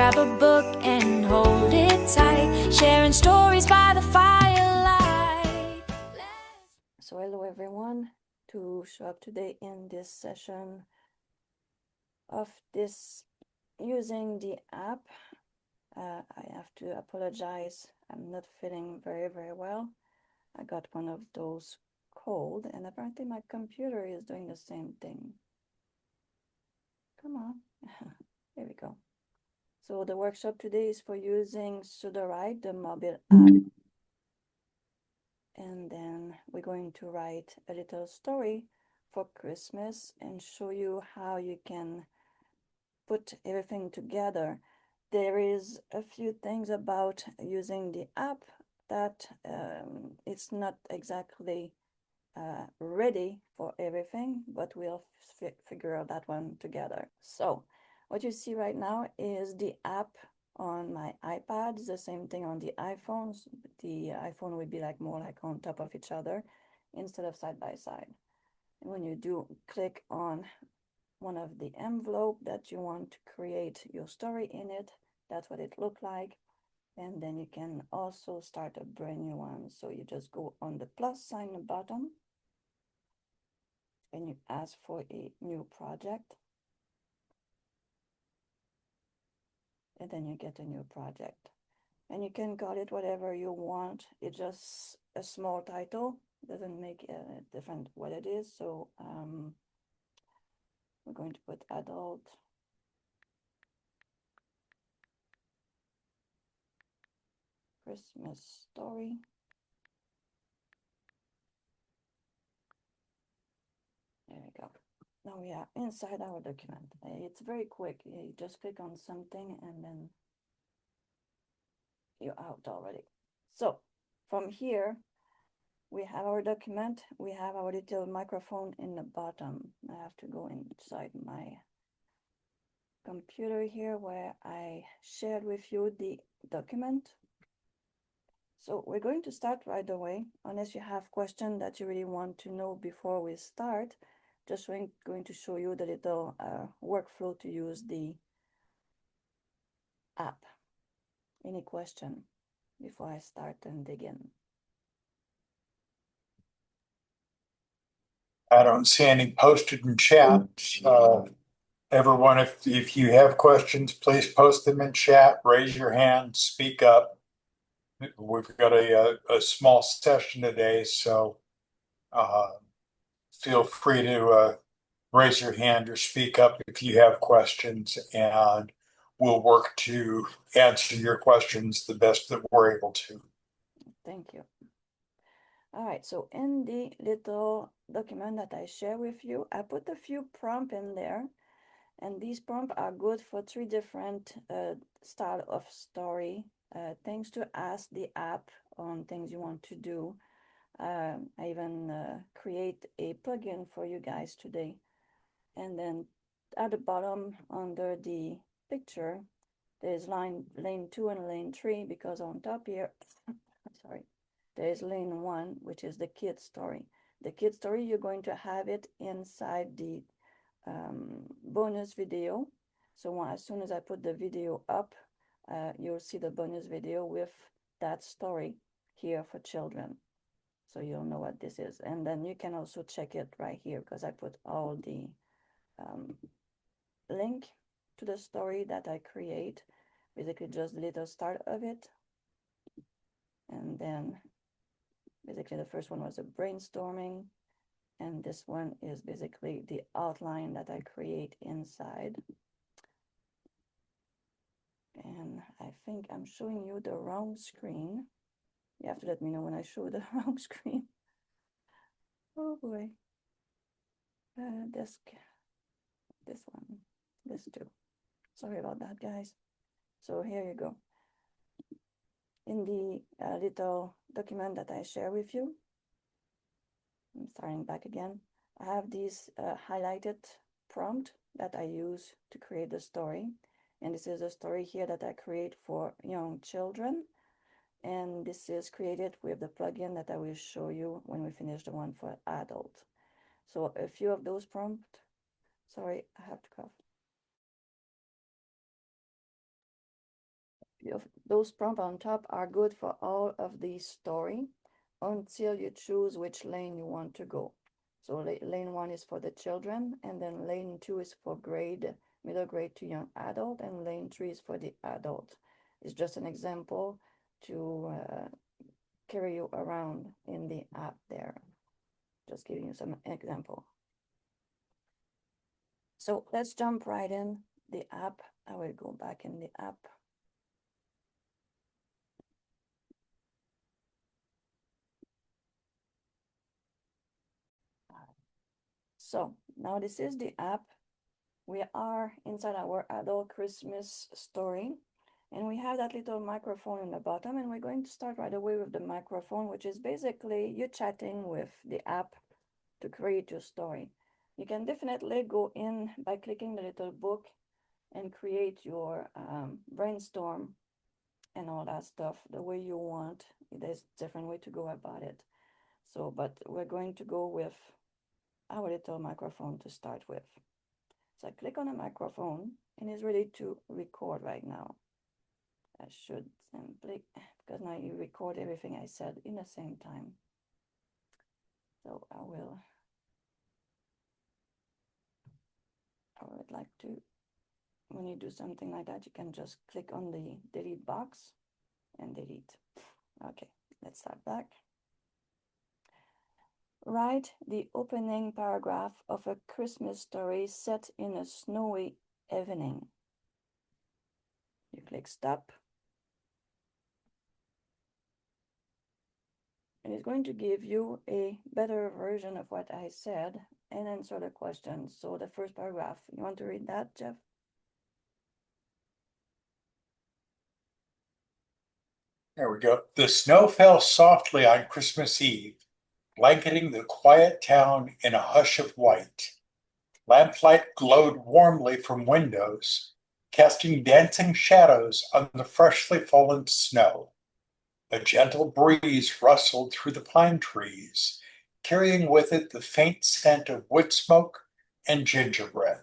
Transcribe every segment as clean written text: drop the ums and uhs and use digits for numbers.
grab a book and hold it tight, sharing stories by the firelight. So hello everyone, to show up today in this session of this using the app. I have to apologize, I'm not feeling very well. I got one of those cold and apparently my computer is doing the same thing. Come on, here we go. So the workshop today is for using Sudowrite, the mobile app. And then we're going to write a little story for Christmas and show you how you can put everything together. There is a few things about using the app that it's not exactly ready for everything, but we'll figure out that one together. So what you see right now is the app on my iPad. It's the same thing on the iPhones. The iPhone would be like more like on top of each other instead of side by side. And when you do click on one of the envelope that you want to create your story in it, that's what it looked like. And then you can also start a brand new one. So you just go on the plus sign at the bottom and you ask for a new project. And then you get a new project. And you can call it whatever you want. It's just a small title. Doesn't make a difference what it is. So we're going to put adult. Christmas story. There we go. Now we are inside our document. It's very quick. You just click on something and then you're out already. So from here, we have our document. We have our little microphone in the bottom. I have to go inside my computer here where I shared with you the document. So we're going to start right away, unless you have questions that you really want to know before we start. Just going to show you the little workflow to use the app. Any question before I start and dig in? I don't see any posted in chat. Everyone, if you have questions, please post them in chat, raise your hand, speak up. We've got a small session today, so feel free to raise your hand or speak up if you have questions, and we'll work to answer your questions the best that we're able to. Thank you. All right, so in the little document that I share with you, I put a few prompts in there, and these prompts are good for 3 different style of story, things to ask the app on things you want to do. I even create a plugin for you guys today. And then at the bottom under the picture, there's lane 2 and lane 3, because on top here, sorry, there's lane 1, which is the kid story. The kid story, you're going to have it inside the bonus video. So as soon as I put the video up, you'll see the bonus video with that story here for children. So you'll know what this is. And then you can also check it right here, because I put all the link to the story that I create, basically just the little start of it. And then basically the first one was a brainstorming, and this one is basically the outline that I create inside. And I think I'm showing you the wrong screen. You have to let me know when I show the wrong screen. Oh boy. This one, this too. Sorry about that, guys. So here you go. In the little document that I share with you, I'm starting back again, I have these highlighted prompt that I use to create the story. And this is a story here that I create for young children. And this is created with the plugin that I will show you when we finish the one for adult. So a few of those prompts, sorry, I have to cough. those prompts on top are good for all of these story until you choose which lane you want to go. So lane 1 is for the children, and then lane 2 is for middle grade to young adult, and lane 3 is for the adult. It's just an example to carry you around in the app there. Just giving you some example. So let's jump right in the app. I will go back in the app. So now this is the app. We are inside our adult Christmas story, and we have that little microphone in the bottom, and we're going to start right away with the microphone, which is basically you chatting with the app to create your story. You can definitely go in by clicking the little book and create your brainstorm and all that stuff the way you want. There's different way to go about it. So, but we're going to go with our little microphone to start with. So I click on the microphone and it's ready to record right now. I should simply, because now you record everything I said in the same time. So I would like to, when you do something like that, you can just click on the delete box and delete. Okay, let's start back. Write the opening paragraph of a Christmas story set in a snowy evening. You click stop. And it's going to give you a better version of what I said and answer the question. So the first paragraph, you want to read that, Jeff? There we go. The snow fell softly on Christmas Eve, blanketing the quiet town in a hush of white. Lamplight glowed warmly from windows, casting dancing shadows on the freshly fallen snow. A gentle breeze rustled through the pine trees, carrying with it the faint scent of wood smoke and gingerbread.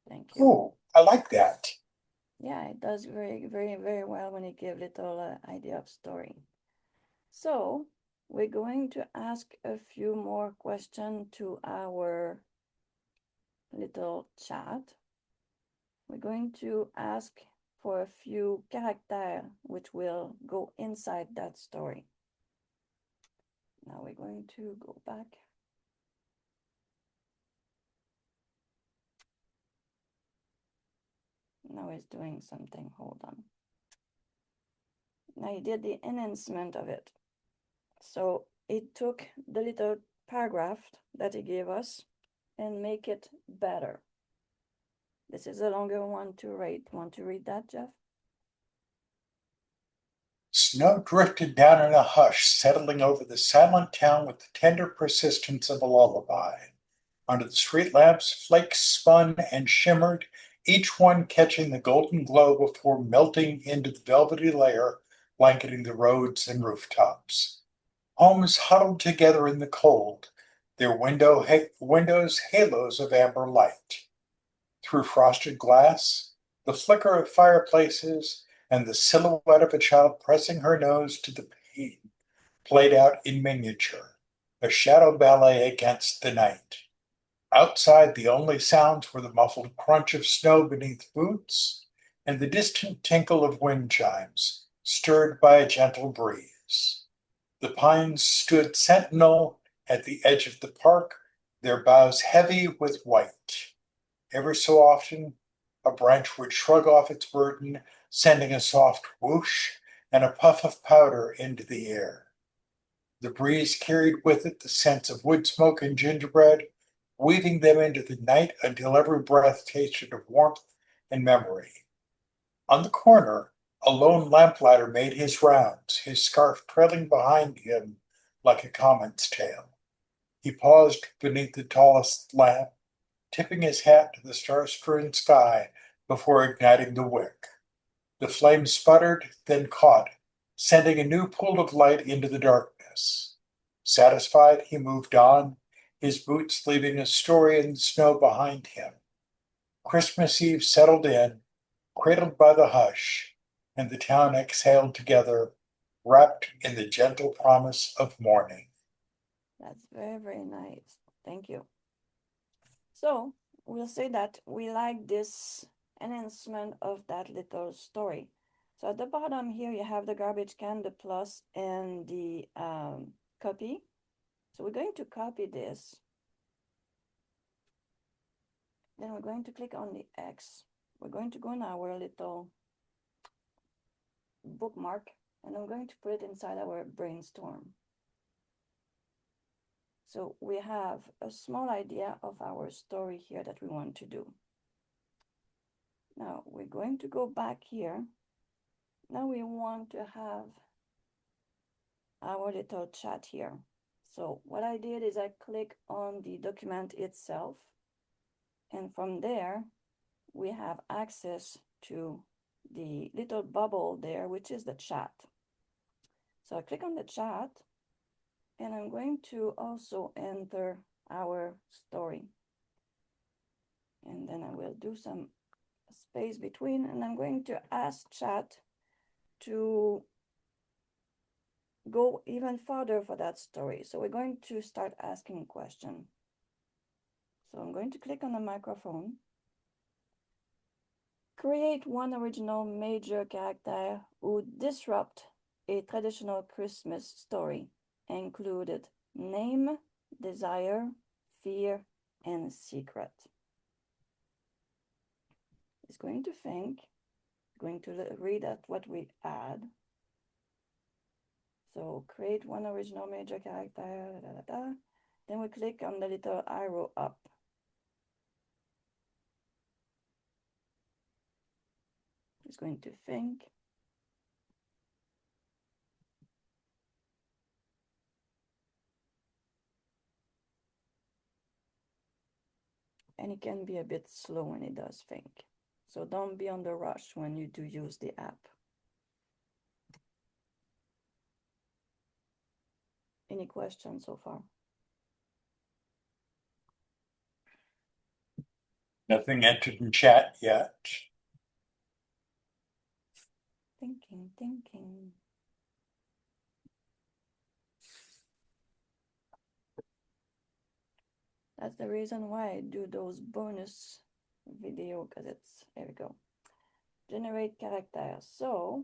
Thank you. Oh, I like that. Yeah, it does very, very, very well when you give little idea of story. So we're going to ask a few more questions to our little chat. We're going to ask for a few characters which will go inside that story. Now we're going to go back. Now it's doing something, hold on. Now he did the enhancement of it. So it took the little paragraph that he gave us and make it better. This is a longer one to read. Want to read that, Jeff? Snow drifted down in a hush, settling over the silent town with the tender persistence of a lullaby. Under the street lamps, flakes spun and shimmered, each one catching the golden glow before melting into the velvety layer blanketing the roads and rooftops. Homes huddled together in the cold, their windows halos of amber light. Through frosted glass, the flicker of fireplaces and the silhouette of a child pressing her nose to the pane played out in miniature, a shadow ballet against the night. Outside, the only sounds were the muffled crunch of snow beneath boots and the distant tinkle of wind chimes, stirred by a gentle breeze. The pines stood sentinel at the edge of the park, their boughs heavy with white. Every so often, a branch would shrug off its burden, sending a soft whoosh and a puff of powder into the air. The breeze carried with it the scents of wood smoke and gingerbread, weaving them into the night until every breath tasted of warmth and memory. On the corner, a lone lamplighter made his rounds, his scarf trailing behind him like a comet's tail. He paused beneath the tallest lamp, tipping his hat to the star-strewn sky before igniting the wick. The flame sputtered, then caught, sending a new pool of light into the darkness. Satisfied, he moved on, his boots leaving a story in the snow behind him. Christmas Eve settled in, cradled by the hush, and the town exhaled together, wrapped in the gentle promise of morning. That's very, very nice. Thank you. So we'll say that we like this enhancement of that little story. So at the bottom here, you have the garbage can, the plus, and the copy. So we're going to copy this. Then we're going to click on the X. We're going to go in our little bookmark, and I'm going to put it inside our brainstorm. So we have a small idea of our story here that we want to do. Now we're going to go back here. Now we want to have our little chat here. So what I did is I click on the document itself, and from there we have access to the little bubble there, which is the chat. So I click on the chat, and I'm going to also enter our story. And then I will do some space between, and I'm going to ask chat to go even further for that story. So we're going to start asking a question. So I'm going to click on the microphone. Create one original major character who disrupt a traditional Christmas story. Included name, desire, fear, and secret. It's going to think, going to read at what we add. So create one original major character, Then we click on the little arrow up. It's going to think. And it can be a bit slow when it does think. So don't be on the rush when you do use the app. Any questions so far? Nothing entered in chat yet. Thinking. That's the reason why I do those bonus video, because here we go. Generate character. So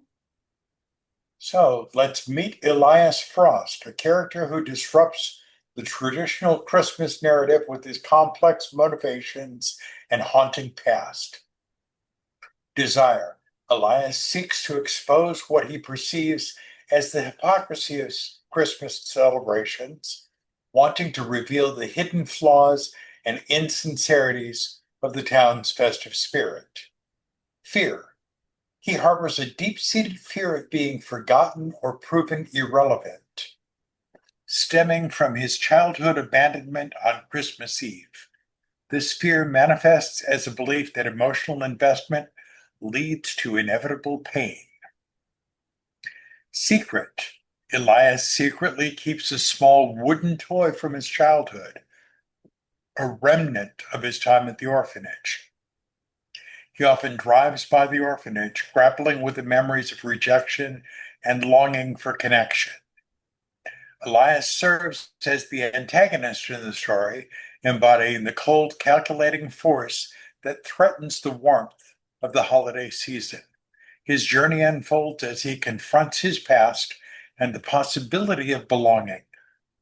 let's meet Elias Frost, a character who disrupts the traditional Christmas narrative with his complex motivations and haunting past. Desire. Elias seeks to expose what he perceives as the hypocrisy of Christmas celebrations, wanting to reveal the hidden flaws and insincerities of the town's festive spirit. Fear. He harbors a deep-seated fear of being forgotten or proven irrelevant, stemming from his childhood abandonment on Christmas Eve. This fear manifests as a belief that emotional investment leads to inevitable pain. Secret. Elias secretly keeps a small wooden toy from his childhood, a remnant of his time at the orphanage. He often drives by the orphanage, grappling with the memories of rejection and longing for connection. Elias serves as the antagonist in the story, embodying the cold, calculating force that threatens the warmth of the holiday season. His journey unfolds as he confronts his past and the possibility of belonging,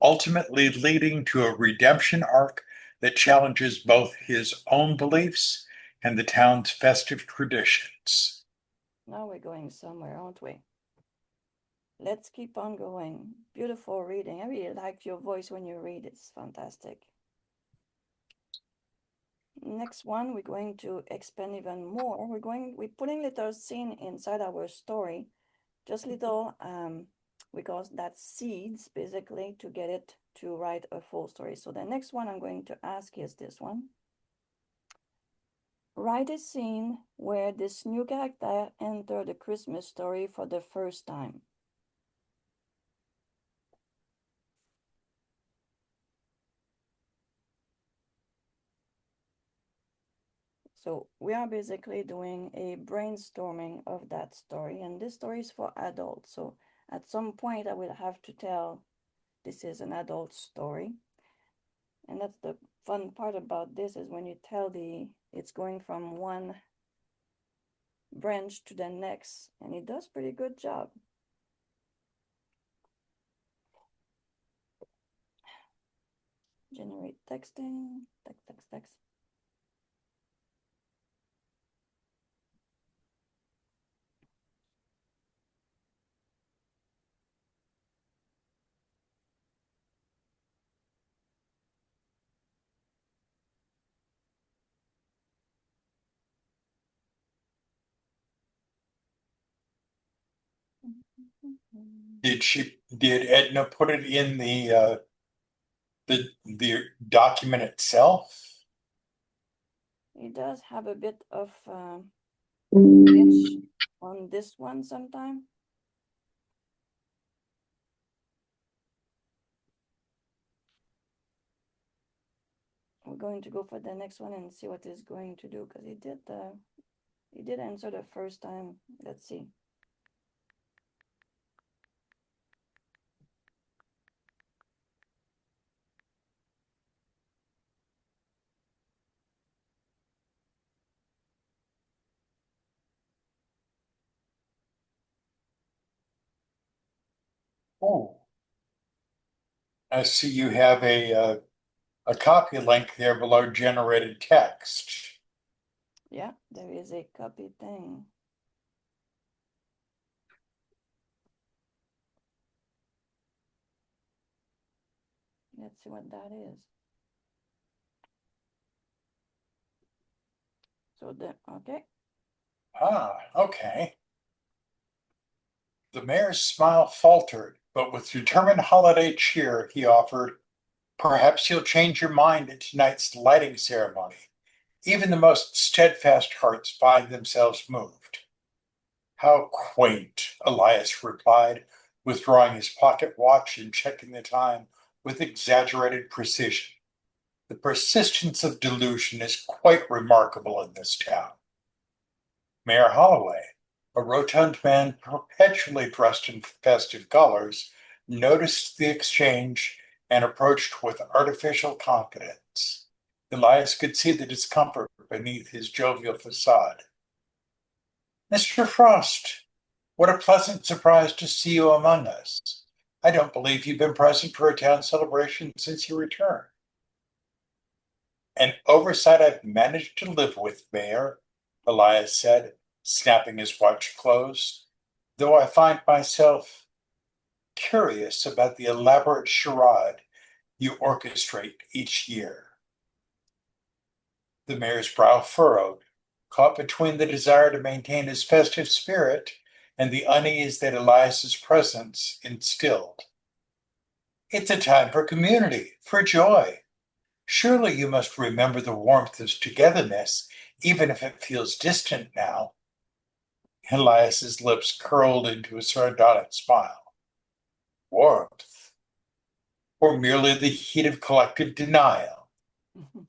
ultimately leading to a redemption arc that challenges both his own beliefs and the town's festive traditions. Now we're going somewhere, aren't we? Let's keep on going. Beautiful reading. I really like your voice when you read. It's fantastic. Next one, we're going to expand even more. We're putting little scene inside our story, just little, because that's seeds basically to get it to write a full story. So the next one I'm going to ask is this one. Write a scene where this new character enters the Christmas story for the first time. So we are basically doing a brainstorming of that story, and this story is for adults. So at some point I will have to tell this is an adult story. And that's the fun part about this, is when you tell it's going from one branch to the next, and it does pretty good job. Generate texting, text. Did Edna put it in the document itself? It does have a bit of glitch on this one sometime. We're going to go for the next one and see what it's going to do, because it did answer the first time. Let's see. Oh, I see you have a copy link there below generated text. Yeah, there is a copy thing. Let's see what that is. So okay. Okay. The mayor's smile faltered, but with determined holiday cheer, he offered, "Perhaps you'll change your mind at tonight's lighting ceremony. Even the most steadfast hearts find themselves moved." "How quaint," Elias replied, withdrawing his pocket watch and checking the time with exaggerated precision. "The persistence of delusion is quite remarkable in this town." Mayor Holloway, a rotund man perpetually dressed in festive colors, noticed the exchange and approached with artificial confidence. Elias could see the discomfort beneath his jovial facade. "Mr. Frost, what a pleasant surprise to see you among us. I don't believe you've been present for a town celebration since your return." "An oversight I've managed to live with, Mayor," Elias said, snapping his watch closed, "though I find myself curious about the elaborate charade you orchestrate each year." The mayor's brow furrowed, caught between the desire to maintain his festive spirit and the unease that Elias's presence instilled. "It's a time for community, for joy. Surely you must remember the warmth of togetherness, even if it feels distant now." Elias's lips curled into a sardonic smile. "Warmth? Or merely the heat of collective denial?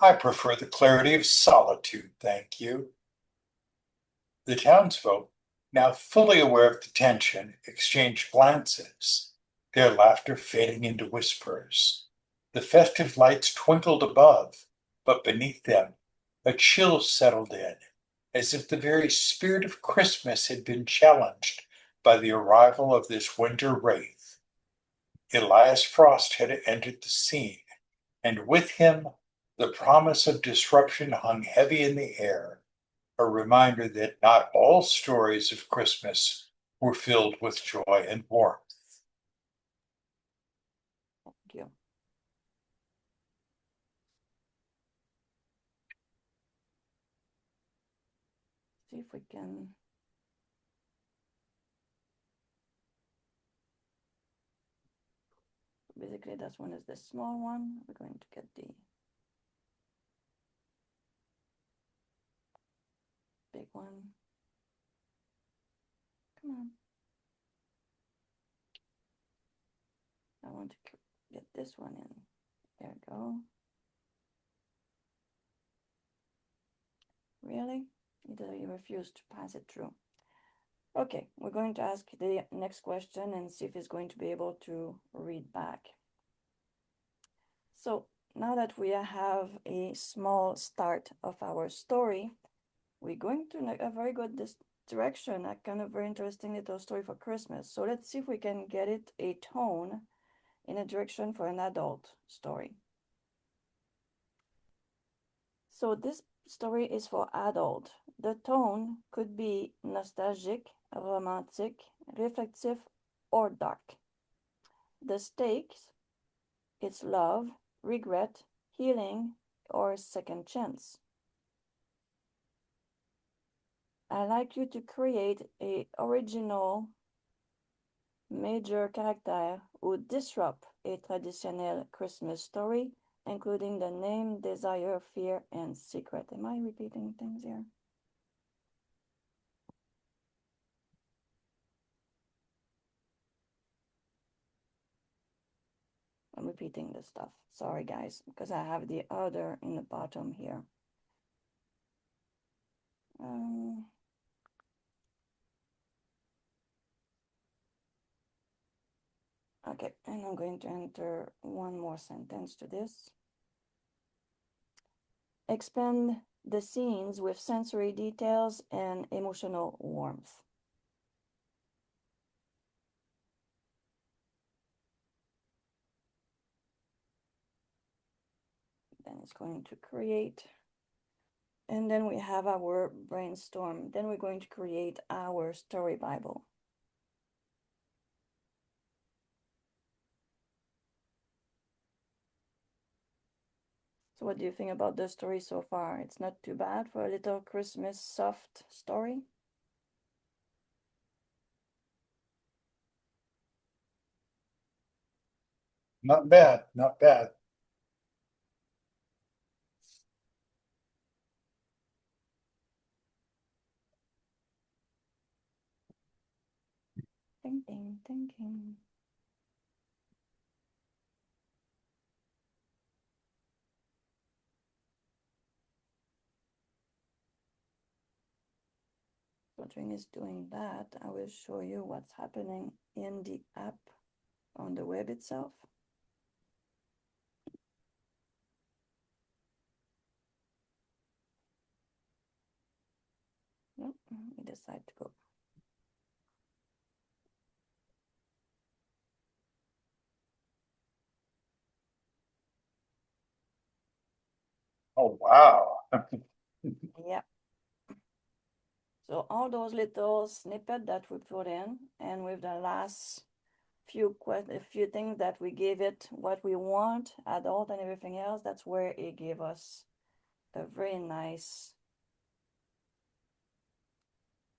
I prefer the clarity of solitude, thank you." The townsfolk, now fully aware of the tension, exchanged glances, their laughter fading into whispers. The festive lights twinkled above, but beneath them a chill settled in, as if the very spirit of Christmas had been challenged by the arrival of this winter wraith. Elias Frost had entered the scene, and with him the promise of disruption hung heavy in the air, a reminder that not all stories of Christmas were filled with joy and warmth. Thank you. See if we can. Basically, that one is the small one. We're going to get the big one. Come on. I want to get this one in. There we go. Really? You refuse to pass it through. Okay, we're going to ask the next question and see if he's going to be able to read back. So now that we have a small start of our story, we're going to a very good direction, a kind of very interesting little story for Christmas. So let's see if we can get it a tone in a direction for an adult story. So this story is for adult. The tone could be nostalgic, romantic, reflective, or dark. The stakes, it's love, regret, healing, or second chance. I'd like you to create a original major character who disrupt a traditional Christmas story, including the name, desire, fear, and secret. Am I repeating things here? I'm repeating this stuff. Sorry, guys, because I have the other in the bottom here. Okay, and I'm going to enter one more sentence to this. Expand the scenes with sensory details and emotional warmth. Then it's going to create. And then we have our brainstorm. Then we're going to create our story Bible. So what do you think about the story so far? It's not too bad for a little Christmas soft story. Not bad, not bad. Thinking. So during is doing that, I will show you what's happening in the app on the web itself. Nope, we decide to go. Oh, wow. Yeah. So all those little snippets that we put in, and with the last few things that we gave it what we want, adult and everything else, that's where it gave us a very nice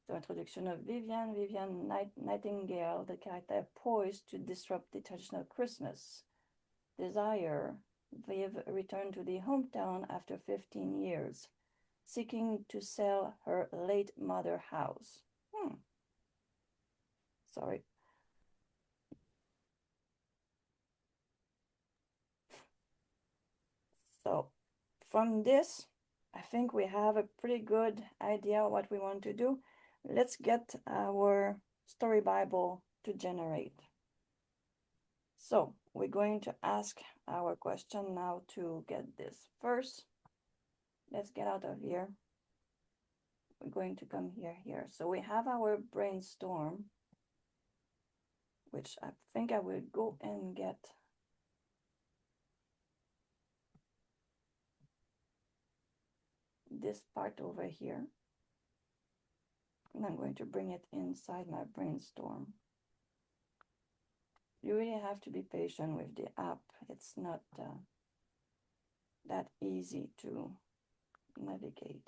introduction of Vivian Nightingale, the character poised to disrupt the traditional Christmas. Desire, Viv returned to the hometown after 15 years, seeking to sell her late mother house. Sorry. So from this, I think we have a pretty good idea what we want to do. Let's get our story Bible to generate. So we're going to ask our question now to get this. First, let's get out of here. We're going to come here. So we have our brainstorm, which I think I will go and get this part over here. And I'm going to bring it inside my brainstorm. You really have to be patient with the app. It's not that easy to navigate.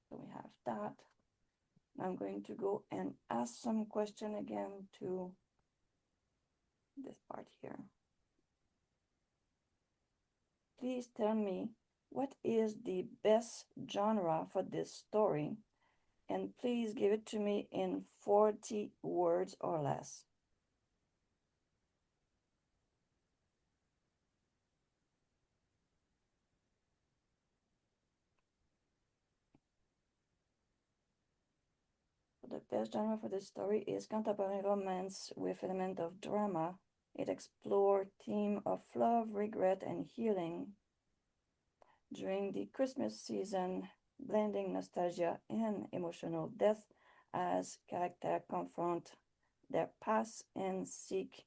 So we have that. I'm going to go and ask some question again to this part here. Please tell me what is the best genre for this story, and please give it to me in 40 words or less. best genre for this story is contemporary romance with element of drama. It explores theme of love, regret, and healing. During the Christmas season, blending nostalgia and emotional depth as characters confront their past and seek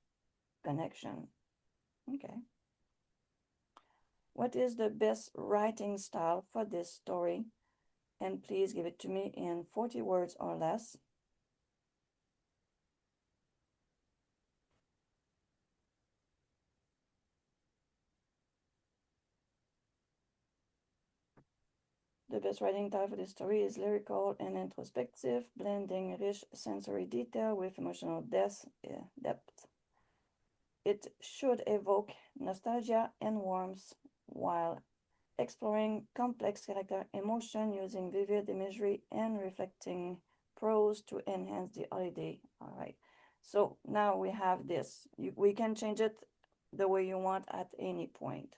connection. Okay. What is the best writing style for this story? And please give it to me in 40 words or less. The best writing style for this story is lyrical and introspective, blending rich sensory detail with emotional depth. It should evoke nostalgia and warmth while exploring complex character emotion using vivid imagery and reflecting prose to enhance the holiday. All right. So now we have this. We can change it the way you want at any point.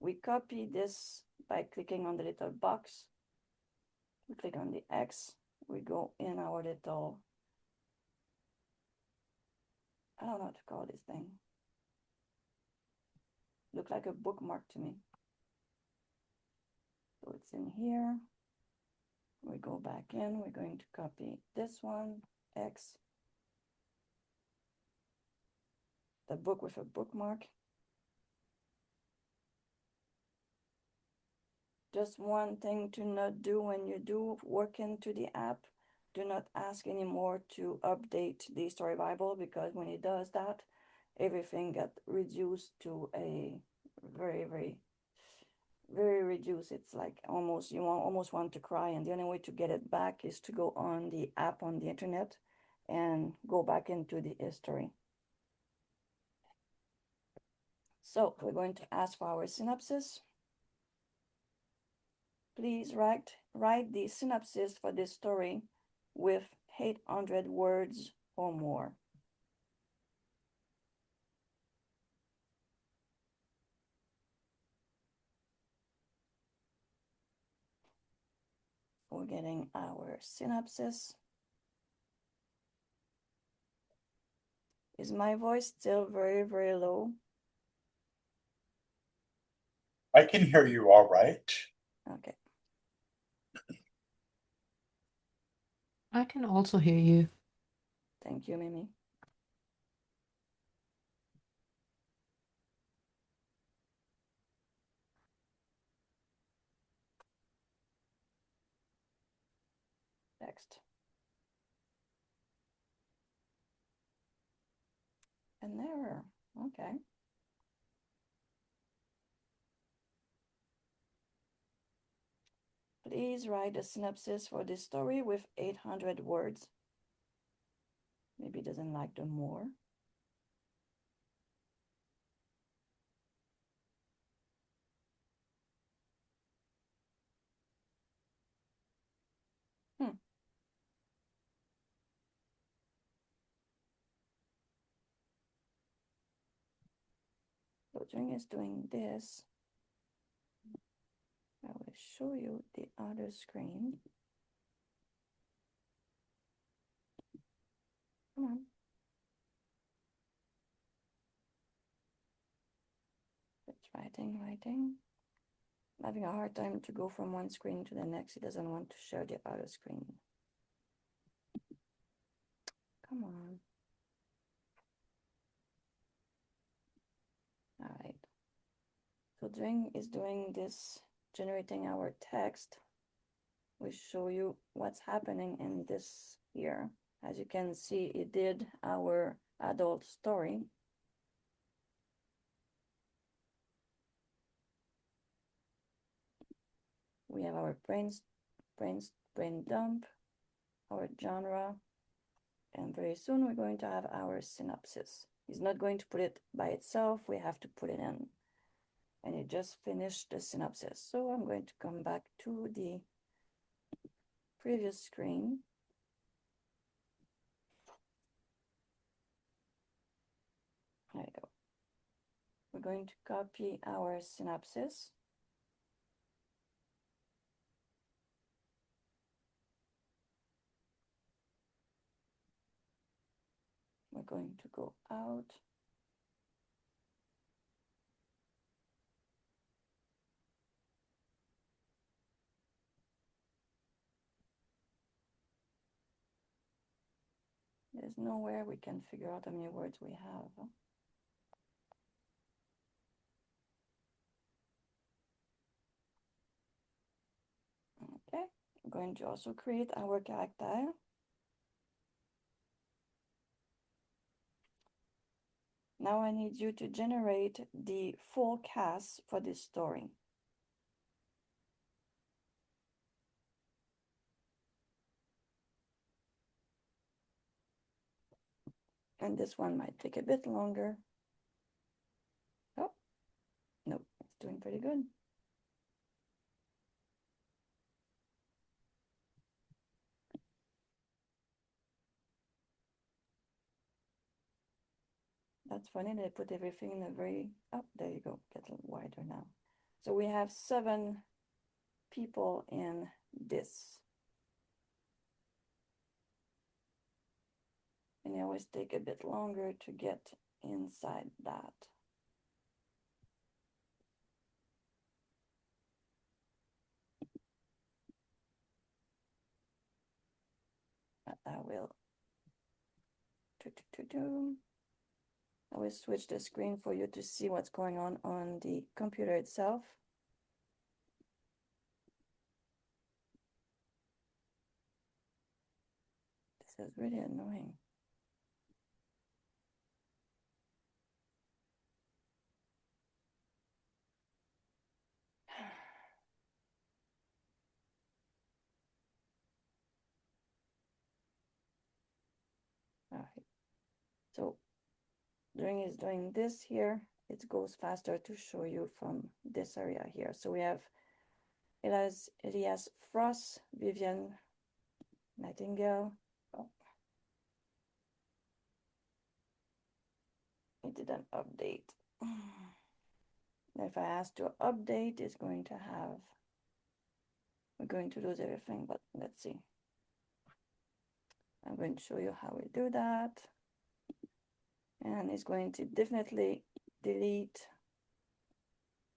We copy this by clicking on the little box. We click on the X. We go in our little, I don't know what to call this thing. Look like a bookmark to me. So it's in here. We go back in. We're going to copy this one, X. The book with a bookmark. Just one thing to not do when you do work into the app, do not ask anymore to update the Story Bible, because when it does that, everything got reduced to a very, very, very reduced. It's like almost, you almost want to cry. And the only way to get it back is to go on the app on the internet and go back into the history. So we're going to ask for our synopsis. Please write the synopsis for this story with 800 words or more. We're getting our synopsis. Is my voice still very, very low? I can hear you all right. Okay. I can also hear you. Thank you, Mimi. Next. An error. Okay. Please write a synopsis for this story with 800 words. Maybe it doesn't like the more. So during is doing this, I will show you the other screen. Come on. It's writing. I'm having a hard time to go from one screen to the next. It doesn't want to show the other screen. Come on. All right. So Dring is doing this, generating our text. We show you what's happening in this here. As you can see, it did our adult story. We have our brain dump, our genre, and very soon we're going to have our synopsis. He's not going to put it by itself, we have to put it in. And it just finished the synopsis. So I'm going to come back to the previous screen. There you go. We're going to copy our synopsis. we're going to go out. There's nowhere we can figure out how many words we have. Huh? Okay, I'm going to also create our character. Now I need you to generate the full cast for this story. And this one might take a bit longer. Oh, no, it's doing pretty good. That's funny, they put everything in a very, oh, there you go, get a little wider now. So we have 7 people in this. And it always take a bit longer to get inside that. I will I will switch the screen for you to see what's going on the computer itself. This is really annoying. All right. So doing this here, it goes faster to show you from this area here. So we have Elias Frost, Vivian Nightingale. Oh. It didn't update. If I ask to update, it's going to have, we're going to lose everything, but let's see. I'm going to show you how we do that. And it's going to definitely delete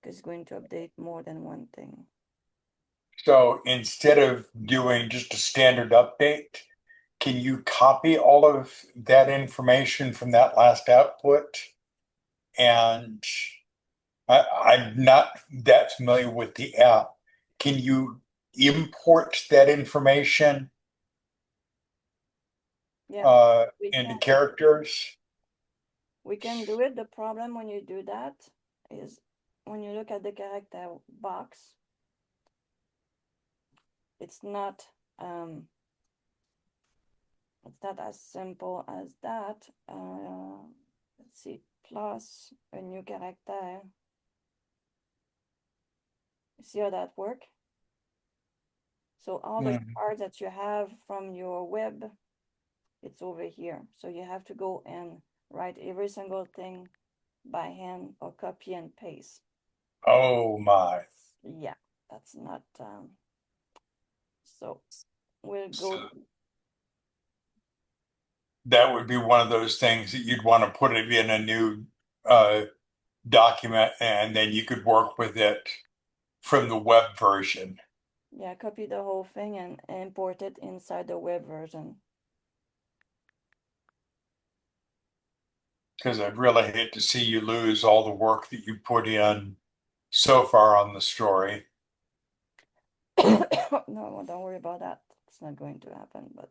because it's going to update more than one thing. So instead of doing just a standard update, can you copy all of that information from that last output? And I'm not that familiar with the app. Can you import that information Yeah, into characters? We can do it. The problem when you do that is when you look at the character box, it's not as simple as that. Let's see, plus a new character. You see how that work? So all the cards that you have from your web, it's over here. So you have to go and write every single thing by hand or copy and paste. Oh my. Yeah, that's not so we'll go. That would be one of those things that you'd want to put it in a new document, and then you could work with it from the web version. Yeah, copy the whole thing and import it inside the web version. Because I'd really hate to see you lose all the work that you put in so far on the story. No, don't worry about that. It's not going to happen, but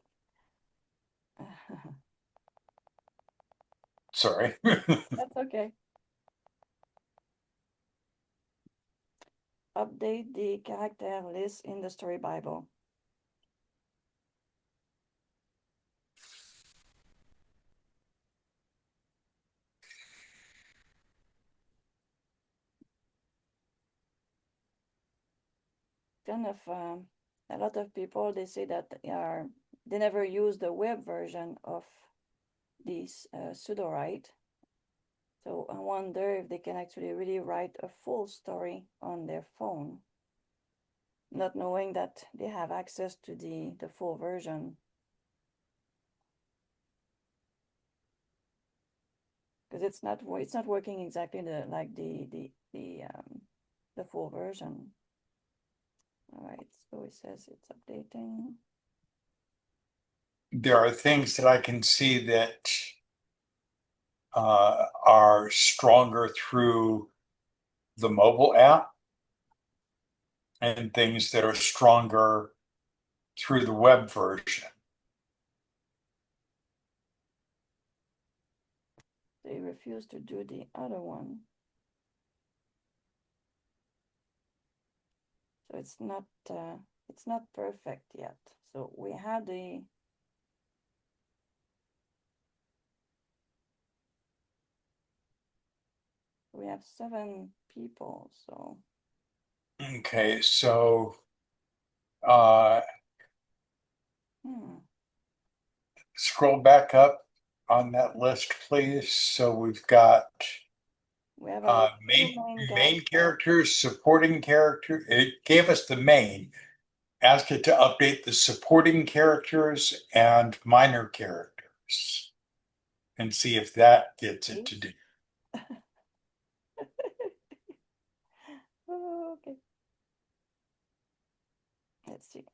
Sorry. that's okay. Update the character list in the story Bible. Kind of a lot of people, they say that they never use the web version of this Sudowrite. So I wonder if they can actually really write a full story on their phone, not knowing that they have access to the full version. because it's not working exactly like the full version. All right, so it says it's updating. There are things that I can see that are stronger through the mobile app, and things that are stronger through the web version. They refuse to do the other one. So it's not perfect yet. So we have we have 7 people, so Okay, so scroll back up on that list, please. So we've got we have our two main characters, supporting character. It gave us the main. Ask it to update the supporting characters and minor characters and see if that gets it to do. Oh, okay. Let's see.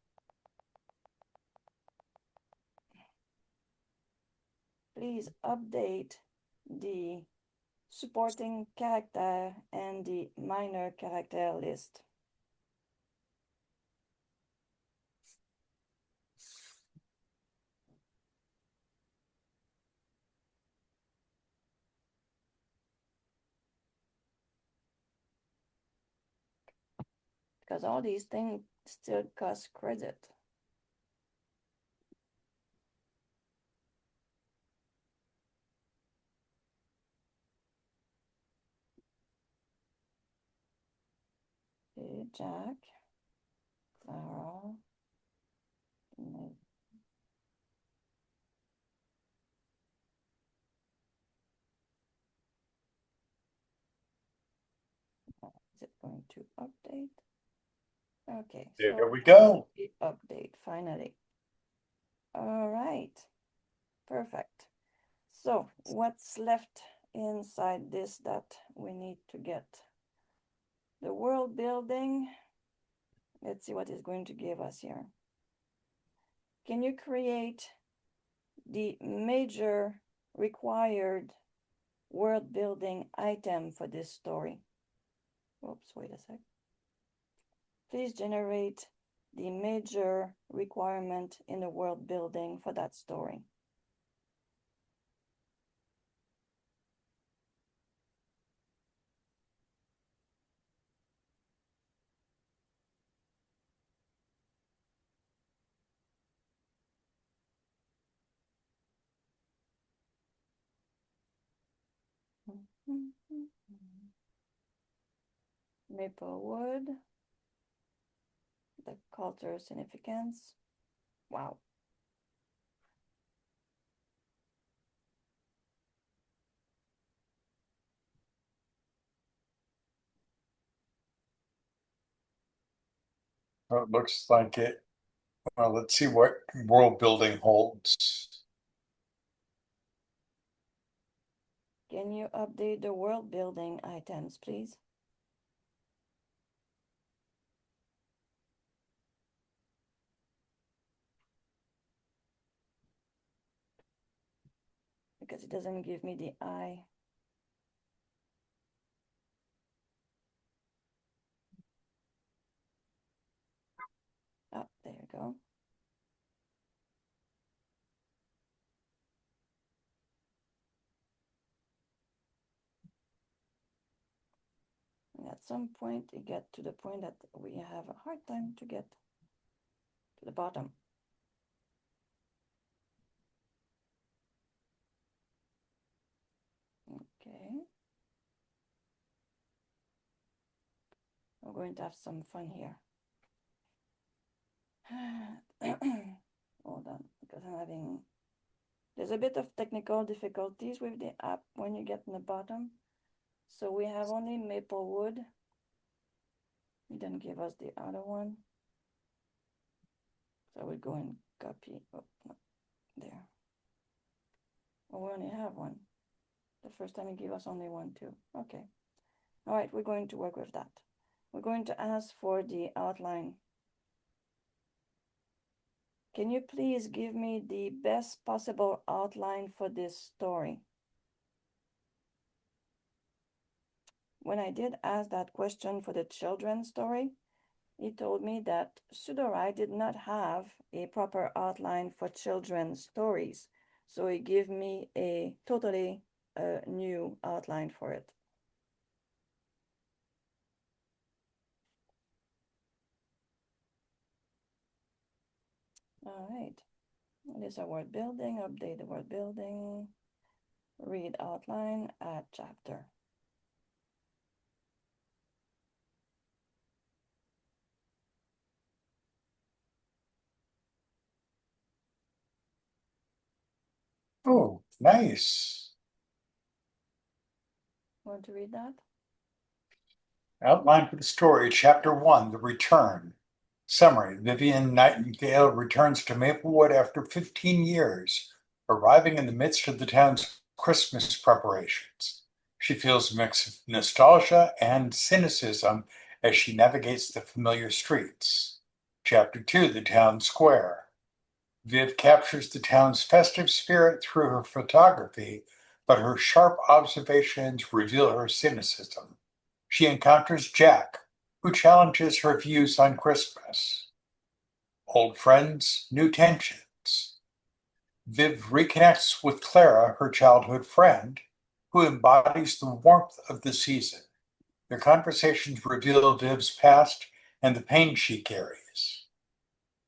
Please update the supporting character and the minor character list. Because all these things still cost credit. Okay, Jack, Clara, Nick. Is it going to update? Okay, There so we go. update finally. All right, perfect. So what's left inside this that we need to get? The world building. Let's see what it's going to give us here. Can you create the major required world building item for this story? Oops, wait a sec. Please generate the major requirement in the world building for that story. Maplewood, the cultural significance. Wow. It looks like it. Well, let's see what world building holds. Can you update the world building items, please? Because it doesn't give me the eye. Oh, there you go. And at some point, it gets to the point that we have a hard time to get to the bottom. Okay. We're going to have some fun here. Hold on, because I'm having... There's a bit of technical difficulties with the app when you get in the bottom. So we have only Maplewood. It didn't give us the other one. So we'll go and copy. Oh, no, there. Oh, we only have one. The first time he gave us only 1, 2. Okay. All right, we're going to work with that. We're going to ask for the outline. Can you please give me the best possible outline for this story? When I did ask that question for the children's story, he told me that Sudowrite did not have a proper outline for children's stories. So he gave me a totally new outline for it. All right. This is a word building, update the word building, read outline, add chapter. Oh, nice. Want to read that? Outline for the story, Chapter 1, The Return. Summary, Vivian Nightingale returns to Maplewood after 15 years, arriving in the midst of the town's Christmas preparations. She feels a mix of nostalgia and cynicism as she navigates the familiar streets. Chapter 2, The Town Square. Viv captures the town's festive spirit through her photography, but her sharp observations reveal her cynicism. She encounters Jack, who challenges her views on Christmas. Old friends, new tensions. Viv reconnects with Clara, her childhood friend, who embodies the warmth of the season. Their conversations reveal Viv's past and the pain she carries.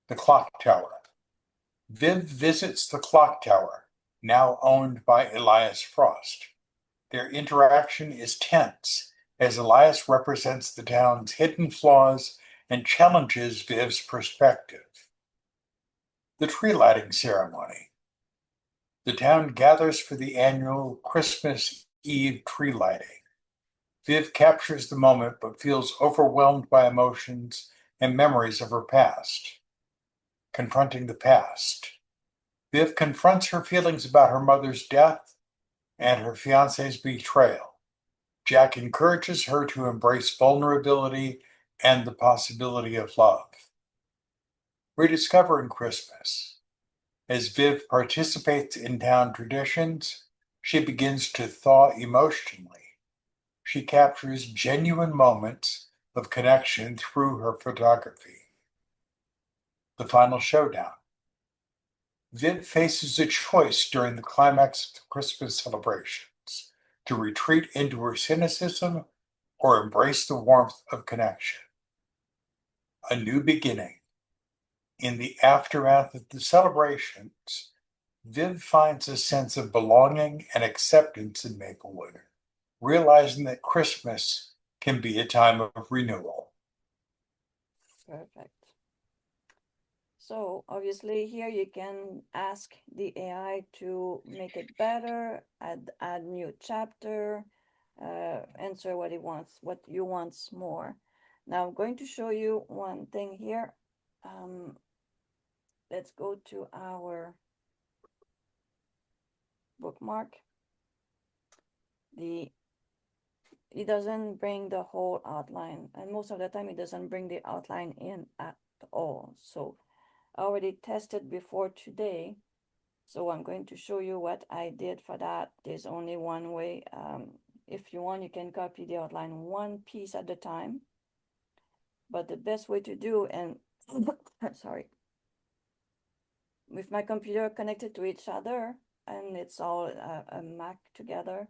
The Clock Tower. Viv visits the Clock Tower, now owned by Elias Frost. Their interaction is tense, as Elias represents the town's hidden flaws and challenges Viv's perspective. The tree lighting ceremony. The town gathers for the annual Christmas Eve tree lighting. Viv captures the moment but feels overwhelmed by emotions and memories of her past. Confronting the past. Viv confronts her feelings about her mother's death and her fiance's betrayal. Jack encourages her to embrace vulnerability and the possibility of love. Rediscovering Christmas. As Viv participates in town traditions, she begins to thaw emotionally. She captures genuine moments of connection through her photography. The final showdown. Viv faces a choice during the climax of the Christmas celebrations: to retreat into her cynicism or embrace the warmth of connection. A new beginning. In the aftermath of the celebrations, Viv finds a sense of belonging and acceptance in Maplewood, realizing that Christmas can be a time of renewal. Perfect. So obviously here you can ask the AI to make it better, add new chapter, answer what it wants, what you want more. Now I'm going to show you one thing here. Let's go to our bookmark. It doesn't bring the whole outline, and most of the time it doesn't bring the outline in at all. So I already tested before today, so I'm going to show you what I did for that. There's only one way. If you want, you can copy the outline one piece at a time, but the best way to do, and sorry, with my computer connected to each other and it's all a Mac together,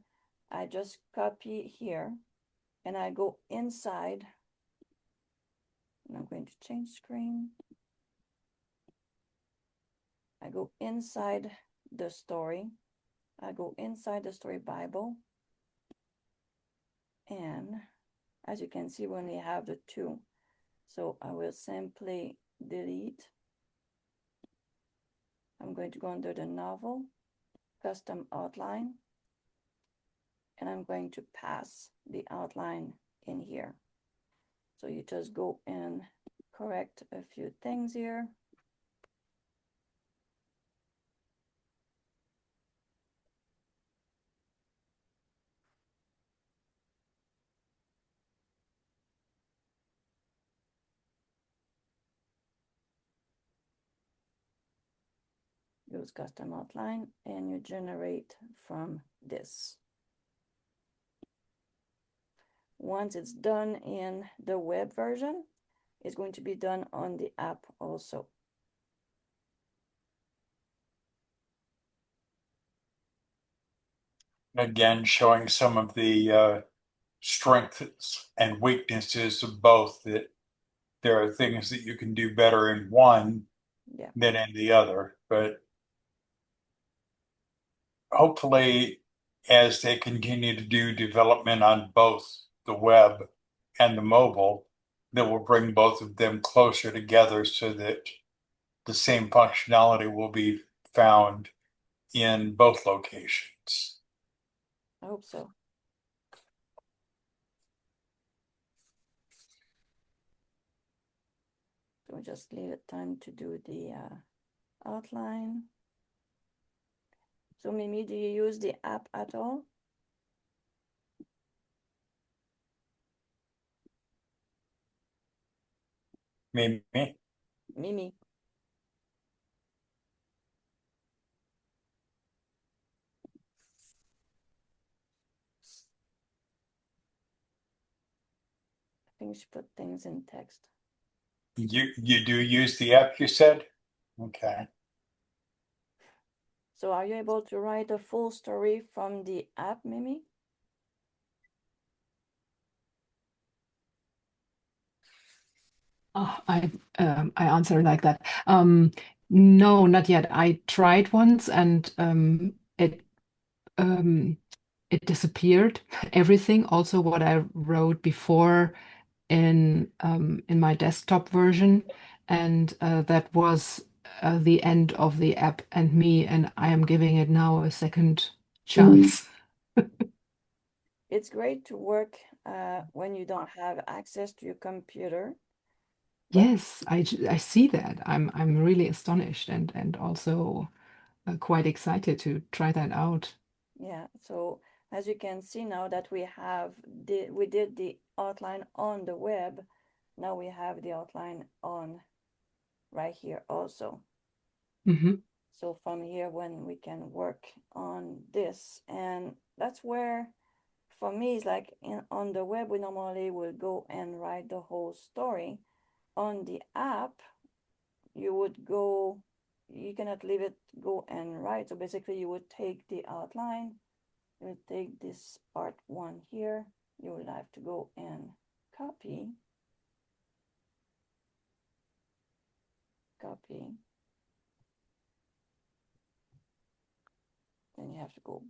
I just copy here and I go inside, and I'm going to change screen. I go inside the story. I go inside the story Bible. And as you can see, we only have the two. So I will simply delete. I'm going to go under the novel, custom outline, and I'm going to pass the outline in here. So you just go and correct a few things here. use custom outline, and you generate from this. Once it's done in the web version, it's going to be done on the app also. Again, showing some of the strengths and weaknesses of both, that there are things that you can do better in one Yeah. than in the other. But hopefully, as they continue to do development on both the web and the mobile, that will bring both of them closer together so that the same functionality will be found in both locations. I hope so. So we just leave it time to do the outline. So Mimi, do you use the app at all? Mimi? Mimi. I think she put things in text. You do use the app, you said? Okay. So are you able to write a full story from the app, Mimi? Oh, I answer like that. No, not yet. I tried once and it disappeared. Everything, also what I wrote before in my desktop version, and that was the end of the app and me, and I am giving it now a second chance. It's great to work when you don't have access to your computer. But Yes, I see that. I'm really astonished and also quite excited to try that out. yeah, so as you can see now that we did the outline on the web, now we have the outline on right here also. Mm-hmm. So from here, when we can work on this, and that's where, for me, it's like on the web, we normally will go and write the whole story. On the app, you cannot leave it go and write. So basically, you would take the outline, you would take this part 1 here, you would have to go and copy. Then you have to go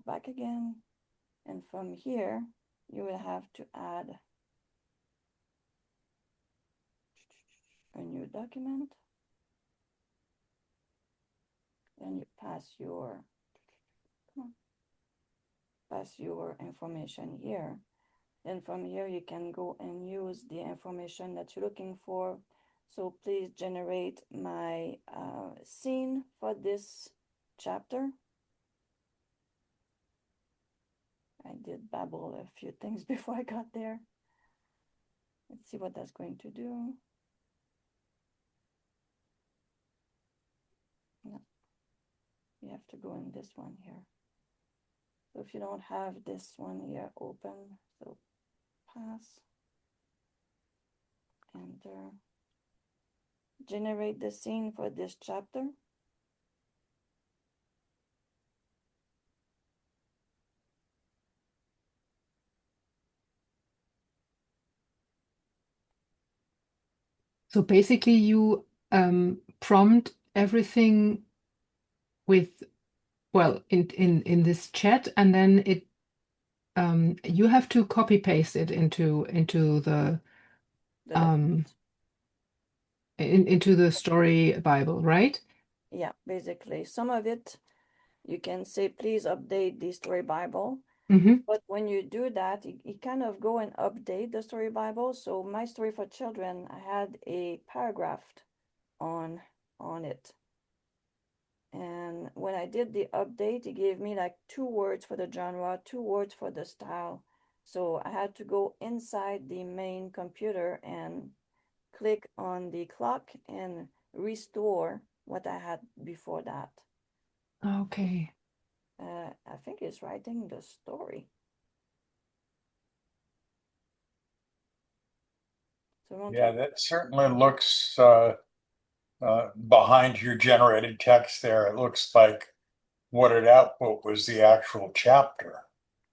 back again. And from here, you will have to add a new document. Then you pass your information here. Then from here, you can go and use the information that you're looking for. So please generate my scene for this chapter. I did babble a few things before I got there. Let's see what that's going to do. No. You have to go in this one here. So if you don't have this one here open, so pass, enter, generate the scene for this chapter. So basically, you prompt everything with, well, in this chat, and then it you have to copy paste it into the document. into the story Bible, right? Yeah, basically some of it you can say, please update the story Bible. Mm-hmm. But when you do that, you kind of go and update the story Bible. So my story for children, I had a paragraph on it. And when I did the update, it gave me like 2 words for the genre, 2 words for the style. So I had to go inside the main computer and click on the clock and restore what I had before that. Okay. I think it's writing the story. So Yeah, that certainly looks behind your generated text there. It looks like what it output was the actual chapter.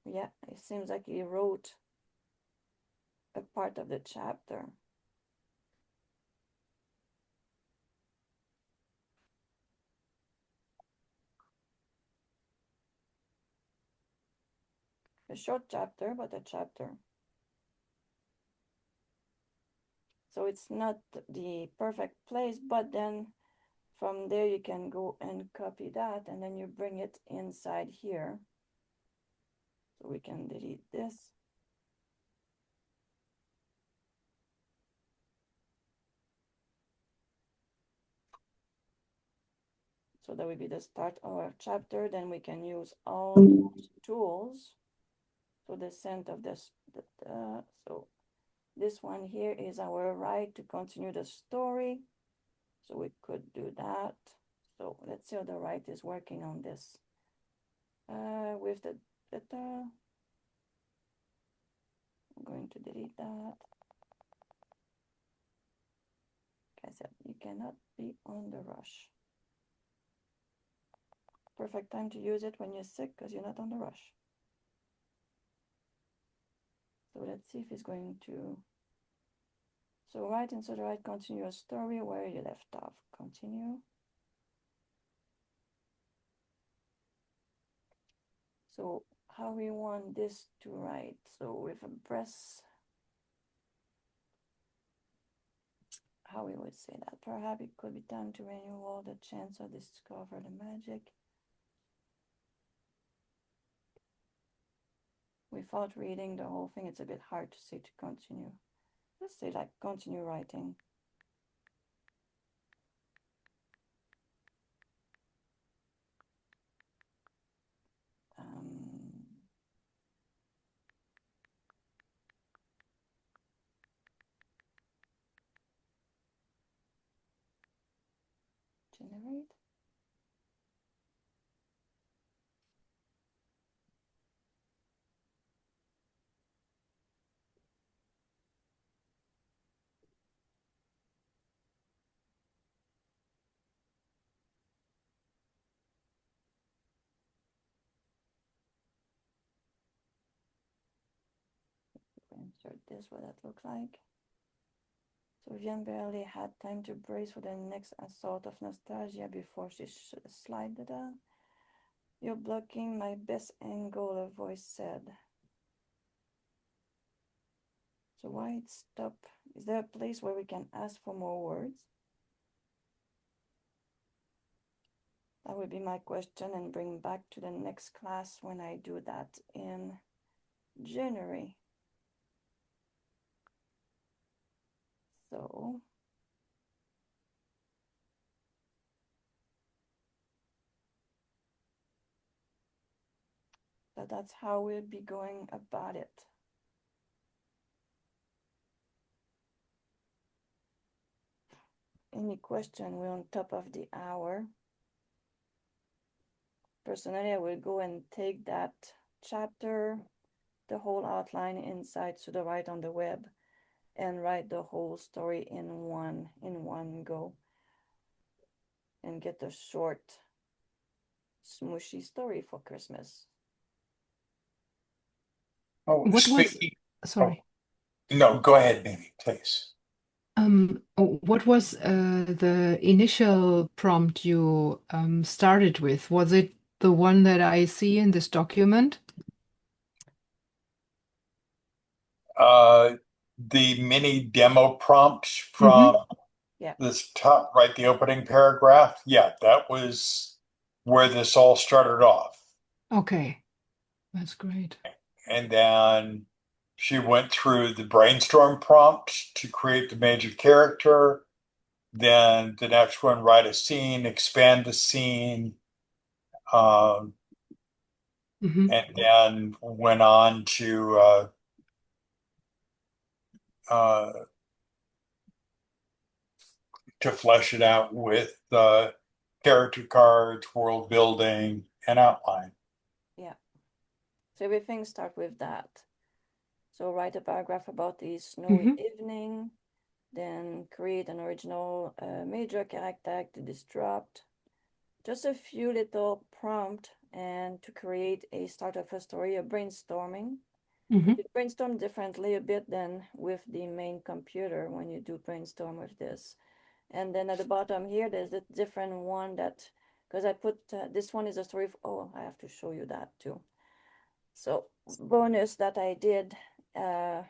yeah, it seems like he wrote a part of the chapter. A short chapter, but a chapter. So it's not the perfect place, but then from there you can go and copy that and then you bring it inside here. So we can delete this. So that will be the start of our chapter. Then we can use all those tools. So the scent of this, so this one here is our right to continue the story. So we could do that. So let's see how the right is working on this. With the I'm going to delete that. Like I said, you cannot be on the rush. Perfect time to use it when you're sick because you're not on the rush. So let's see if it's going to. So right and Sudowrite, continue your story where you left off. Continue. So how we want this to write. So with a breath, how we would say that. Perhaps it could be time to renew all the chance to discover the magic. Without reading the whole thing, it's a bit hard to say to continue. Let's say like continue writing. Generate. Insert this, what that looks like. So Vivian barely had time to brace for the next assault of nostalgia before she slided down. You're blocking my best angle, a voice said. So why it stop? Is there a place where we can ask for more words? That would be my question and bring back to the next class when I do that in January. So that's how we'll be going about it. Any question? We're on top of the hour. Personally, I will go and take that chapter, the whole outline inside Sudowrite on the web, and write the whole story in one go, and get a short, smooshy story for Christmas. Oh, What was, speaking. sorry. Oh, no, go ahead, Mimi, please. What was the initial prompt you started with? Was it the one that I see in this document? The mini demo prompt from Yeah. this top, right, the opening paragraph. Yeah, that was where this all started off. Okay, that's great. And then she went through the brainstorm prompt to create the major character. Then the next one, write a scene, expand the scene, and then went on to to flesh it out with character cards, world building, and outline. Yeah. So everything start with that. So write a paragraph about the snowy evening, then create an original major character to disrupt. Just a few little prompt and to create a start of a story, a brainstorming. You brainstorm differently a bit than with the main computer when you do brainstorm with this. And then at the bottom here, there's a different one that, because I put, this one is a story, oh, I have to show you that too. So bonus that I did to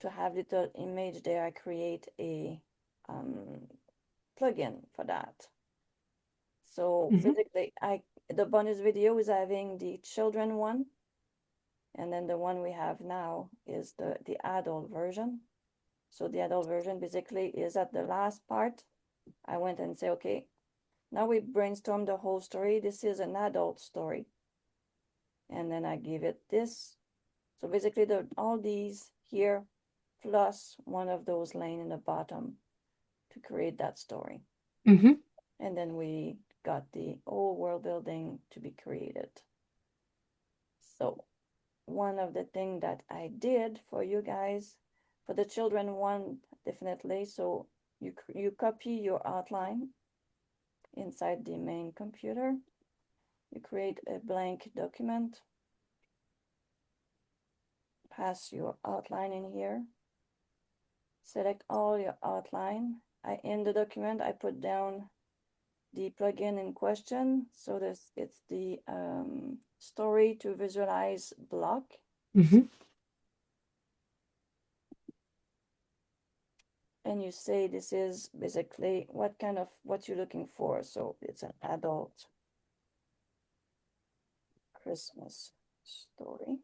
have little image there, I create a plugin for that. So basically, the bonus video is having the children one, and then the one we have now is the adult version. So the adult version basically is at the last part. I went and say, okay, now we brainstorm the whole story. This is an adult story. And then I give it this. So basically all these here plus one of those lane in the bottom to create that story. And then we got the whole world building to be created. So one of the things that I did for you guys, for the children one, definitely. So you copy your outline inside the main computer. You create a blank document. Pass your outline in here. Select all your outline. In the document, I put down the plugin in question. So it's the story to visualize block. And you say this is basically what you're looking for. So it's an adult Christmas story.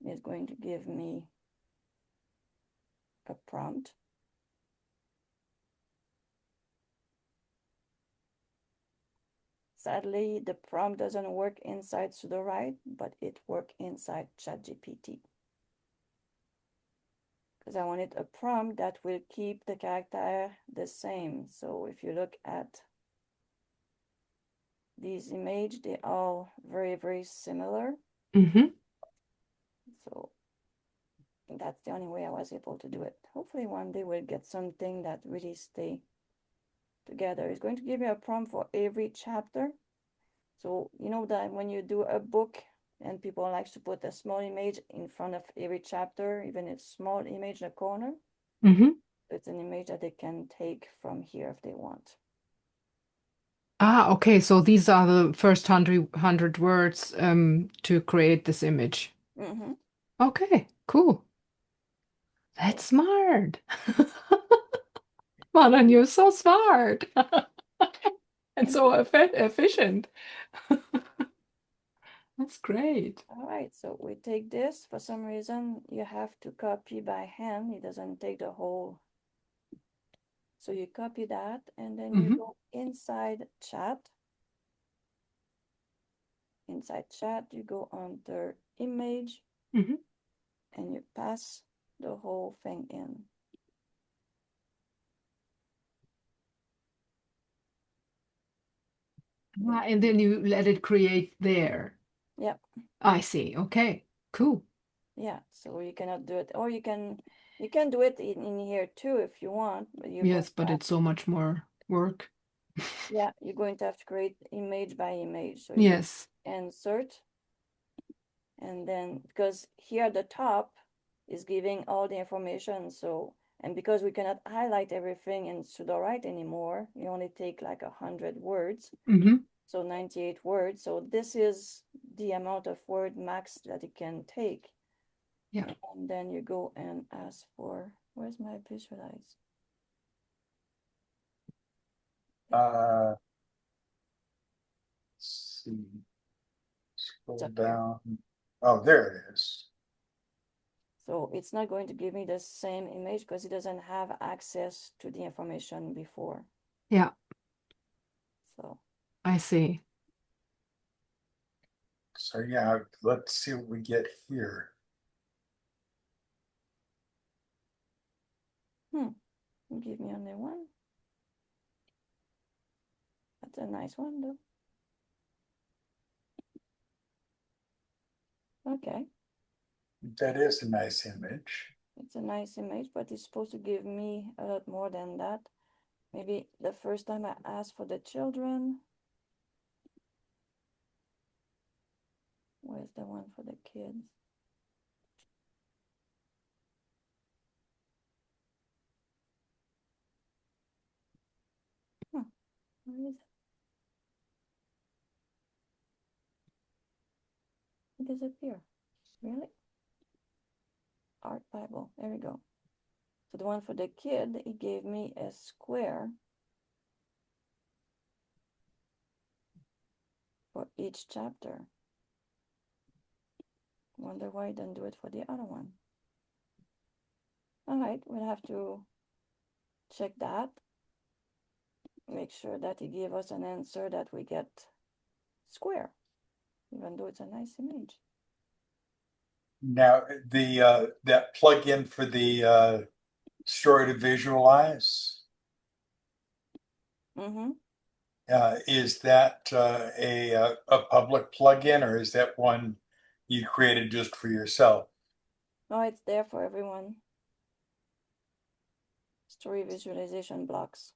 It's going to give me a prompt. Sadly, the prompt doesn't work inside Sudowrite, but it works inside ChatGPT. Because I wanted a prompt that will keep the character the same. So if you look at these images, they're all very, very similar. So that's the only way I was able to do it. Hopefully one day we'll get something that really stay together. It's going to give me a prompt for every chapter. So you know that when you do a book and people like to put a small image in front of every chapter, even a small image in a corner, it's an image that they can take from here if they want. Ah, okay. So these are the first 100 words to create this image. Okay, cool. That's smart. Manan, you're so smart and so efficient. That's great. All right, so we take this. For some reason, you have to copy by hand. It doesn't take the whole. So you copy that, and then you go inside chat. Inside chat, you go under image, and you pass the whole thing in. And then you let it create there. Yep. I see. Okay, cool. Yeah, so you cannot do it, or you can do it in here too if you want. But yes, but it's so much more work. Yeah, you're going to have to create image by image. So yes. Insert, and then because here at the top is giving all the information. So and because we cannot highlight everything in Sudowrite anymore, you only take like 100 words. So 98 words. So this is the amount of word max that it can take. Yeah. And then you go and ask for, where's my visualize? Let's see. Scroll down. Oh, there it is. So it's not going to give me the same image because it doesn't have access to the information before. Yeah. So I see. So yeah, let's see what we get here. Give me only one. That's a nice one, though. Okay, That is a nice image. it's a nice image, but it's supposed to give me a lot more than that. Maybe the first time I asked for the children. Where's the one for the kids? Huh, where is it? It disappeared. Really? Art Bible. There we go. So the one for the kid, he gave me a square for each chapter. Wonder why I didn't do it for the other one. All right, we'll have to check that. Make sure that he gave us an answer that we get square, even though it's a nice image. Now, the that plugin for the story to visualize, Mm-hmm. is that a public plugin, or is that one you created just for yourself? No, it's there for everyone. Story visualization blocks.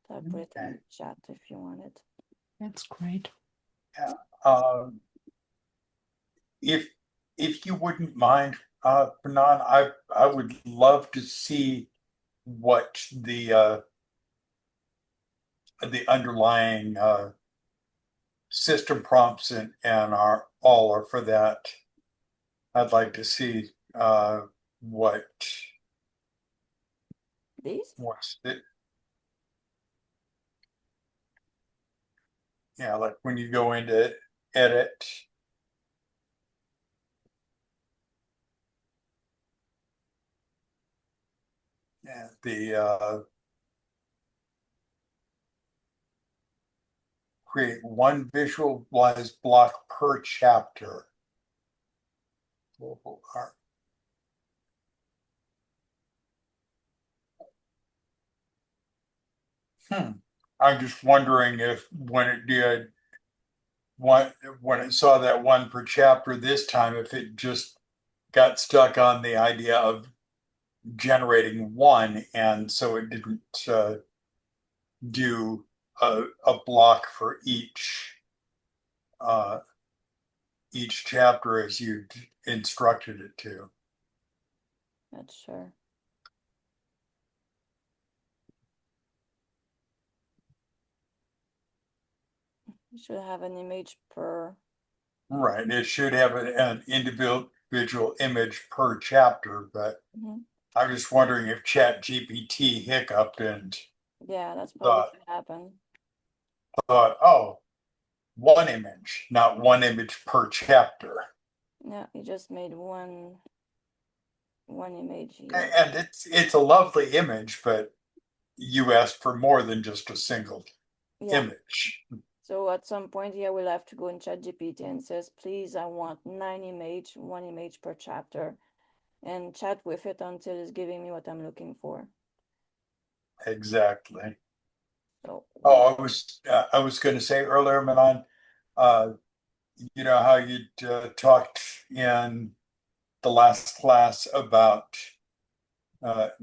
So I'll put it in the chat if you want it. That's great. Um, if you wouldn't mind, Bernard, I would love to see what the underlying system prompts and are all are for that. I'd like to see what These? what's it. Yeah, like when you go into edit. Yeah, the create one visualized block per chapter. Global art. I'm just wondering if when it did when it saw that one per chapter this time, if it just got stuck on the idea of generating one, and so it didn't do a block for each chapter as you instructed it to. Not sure. You should have an image per. Right, it should have an individual image per chapter, but I'm just wondering if Chat GPT hiccuped and Yeah, that's probably what happened. thought, oh, one image, not one image per chapter. Yeah, you just made one image here. And it's a lovely image, but you asked for more than just a single image. So at some point here, we'll have to go in ChatGPT and says, please, I want 9 images, 1 image per chapter, and chat with it until it's giving me what I'm looking for. Exactly. So, oh, I was going to say earlier, Manon, you know how you talked in the last class about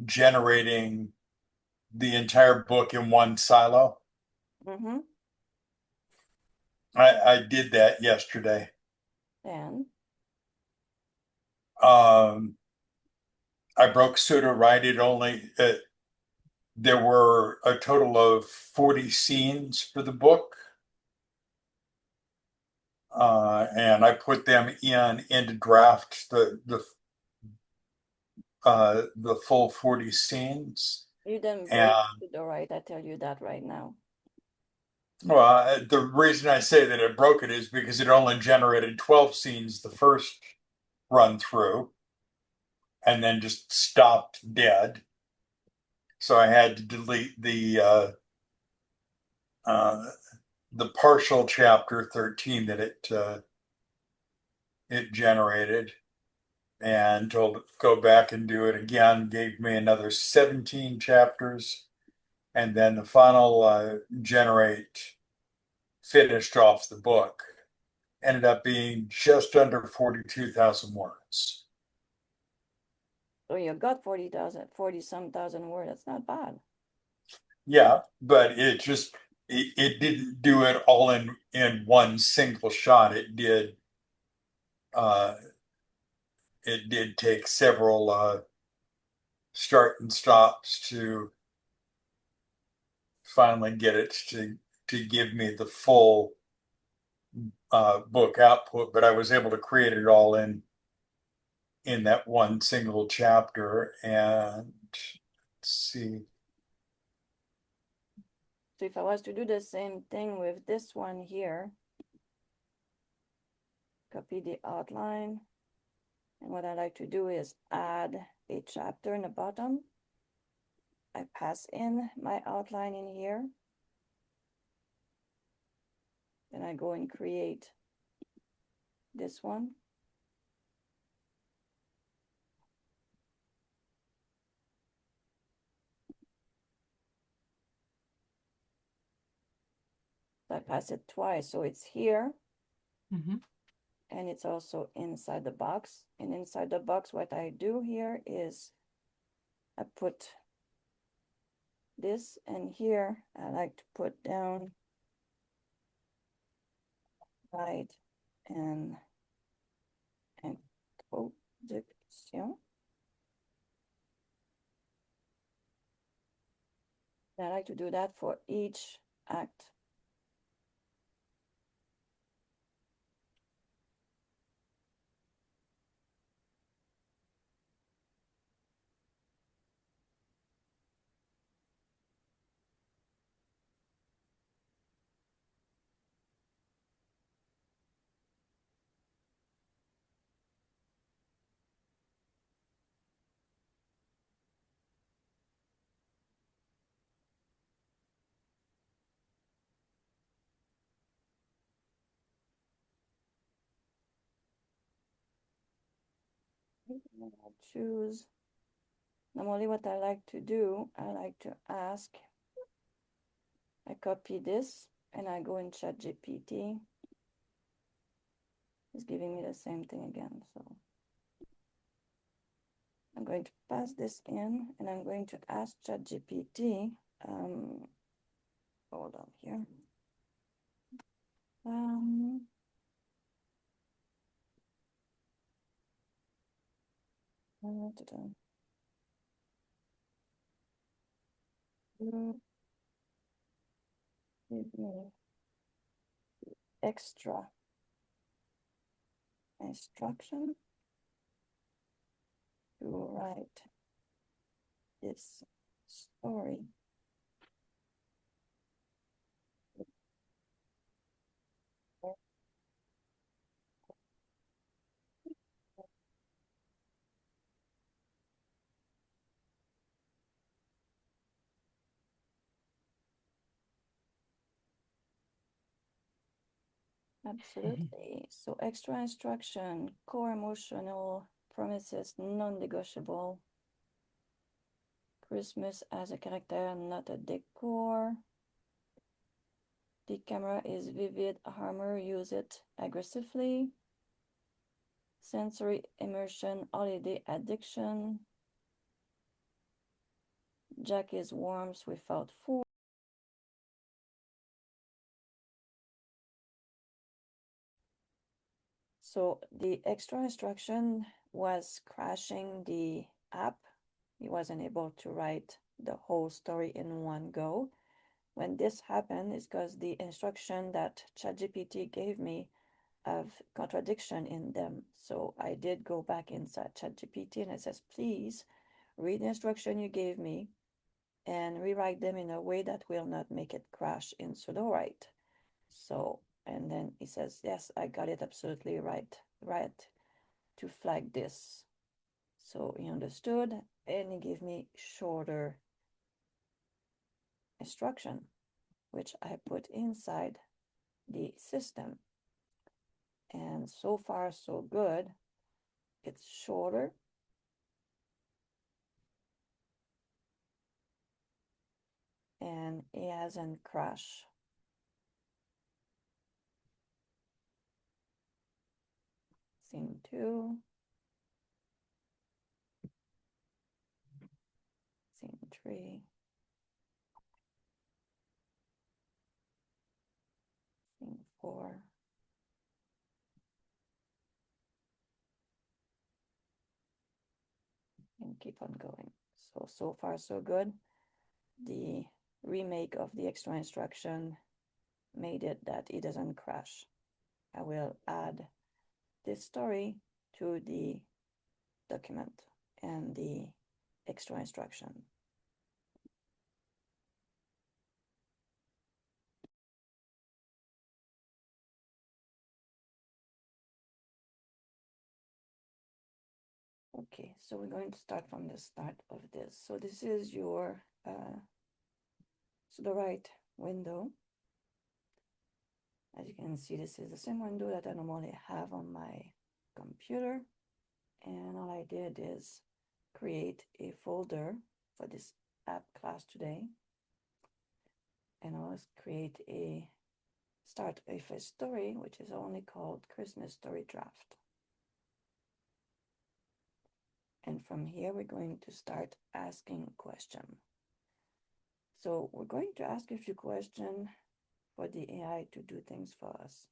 generating the entire book in one silo. I did that yesterday. And I broke Sudowrite. It only there were a total of 40 scenes for the book. And I put them into draft the full 40 scenes. you didn't break Sudowrite, I tell you that right now. Well, the reason I say that it broke it is because it only generated 12 scenes the first run through and then just stopped dead. So I had to delete the partial chapter 13 that it generated. and told it to go back and do it again, gave me another 17 chapters. And then the final generate finished off the book. Ended up being just under 42,000 words. So you got 40-some thousand words. That's not bad. Yeah, but it didn't do it all in one single shot. It did take several start and stops to finally get it to give me the full book output, but I was able to create it all in that one single chapter. And let's see. So if I was to do the same thing with this one here, copy the outline, and what I like to do is add a chapter in the bottom. I pass in my outline in here. Then I go and create this one. So I pass it twice, so it's here. And it's also inside the box. And inside the box, what I do here is I put this, and here I like to put down right and introduction. I like to do that for each act. I'll choose. Normally what I like to do, I like to ask, I copy this and I go in ChatGPT. It's giving me the same thing again. So I'm going to pass this in and I'm going to ask ChatGPT. Hold on here. Extra instruction to write this story. Absolutely. So extra instruction, core emotional promises, non-negotiable. Christmas as a character, not a decor. The camera is vivid, armor, use it aggressively. Sensory immersion, holiday addiction. Jack is warmth without force. So the extra instruction was crashing the app. He wasn't able to write the whole story in one go. When this happened, it's because the instruction that ChatGPT gave me have contradiction in them. So I did go back inside ChatGPT and I says, please read the instruction you gave me and rewrite them in a way that will not make it crash in Sudowrite. So, and then he says, yes, I got it absolutely right to flag this. So he understood and he gave me shorter instruction, which I put inside the system. And so far, so good. it's shorter. And it hasn't crashed. Scene 2. Scene 3. Scene 4. And keep on going. So far so good. The remake of the extra instruction made it that it doesn't crash. I will add this story to the document and the extra instruction. Okay, so we're going to start from the start of this. So this is your Sudowrite window. As you can see, this is the same window that I normally have on my computer. And all I did is create a folder for this app class today. And I'll create a start with a story, which is only called Christmas Story Draft. And from here, we're going to start asking a question. So we're going to ask a few questions for the AI to do things for us.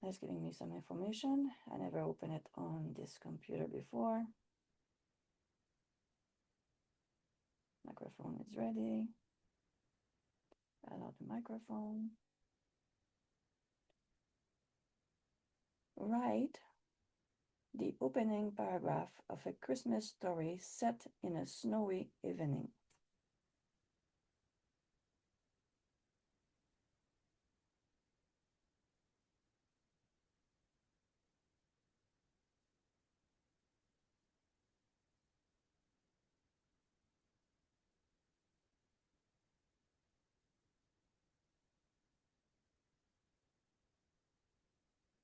It's giving me some information. I never opened it on this computer before. Microphone is ready. Allow the microphone. Write the opening paragraph of a Christmas story set in a snowy evening.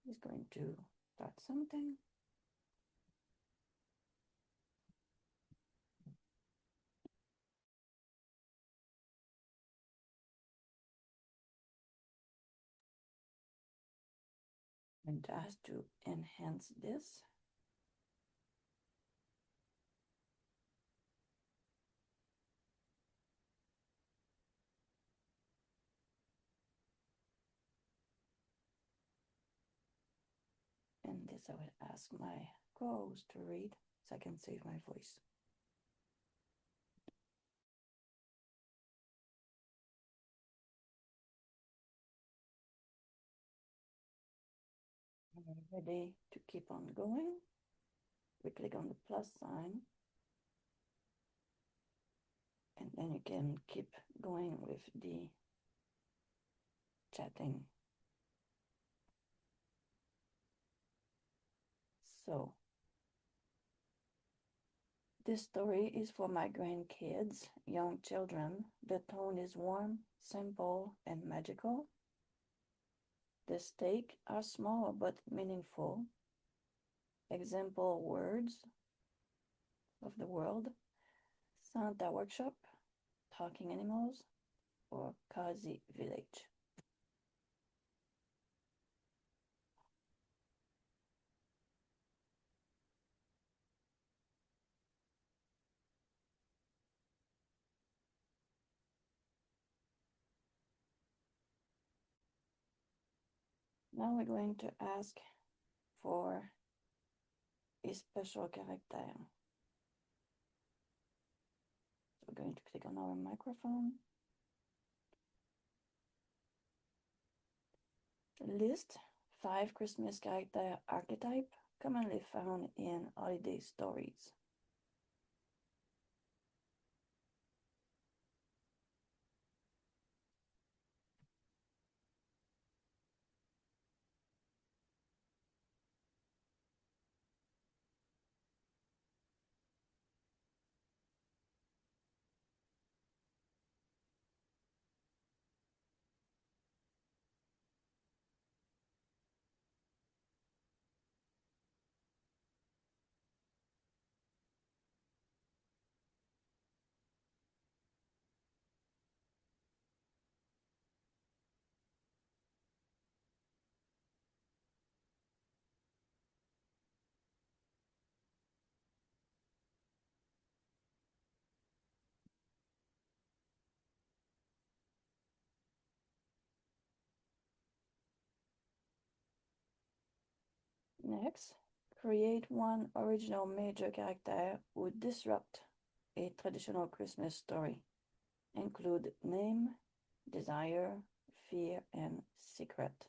It's going to start something. I'm going to ask to enhance this. And this I will ask my co-host to read so I can save my voice. Ready to keep on going. We click on the plus sign. And then you can keep going with the chatting. So this story is for my grandkids, young children. The tone is warm, simple, and magical. The stakes are small but meaningful. Example words of the world: Santa workshop, talking animals, or cozy village. Now we're going to ask for a special character. So we're going to click on our microphone. List 5 Christmas character archetype commonly found in holiday stories. Next, create one original major character who disrupt a traditional Christmas story. Include name, desire, fear, and secret.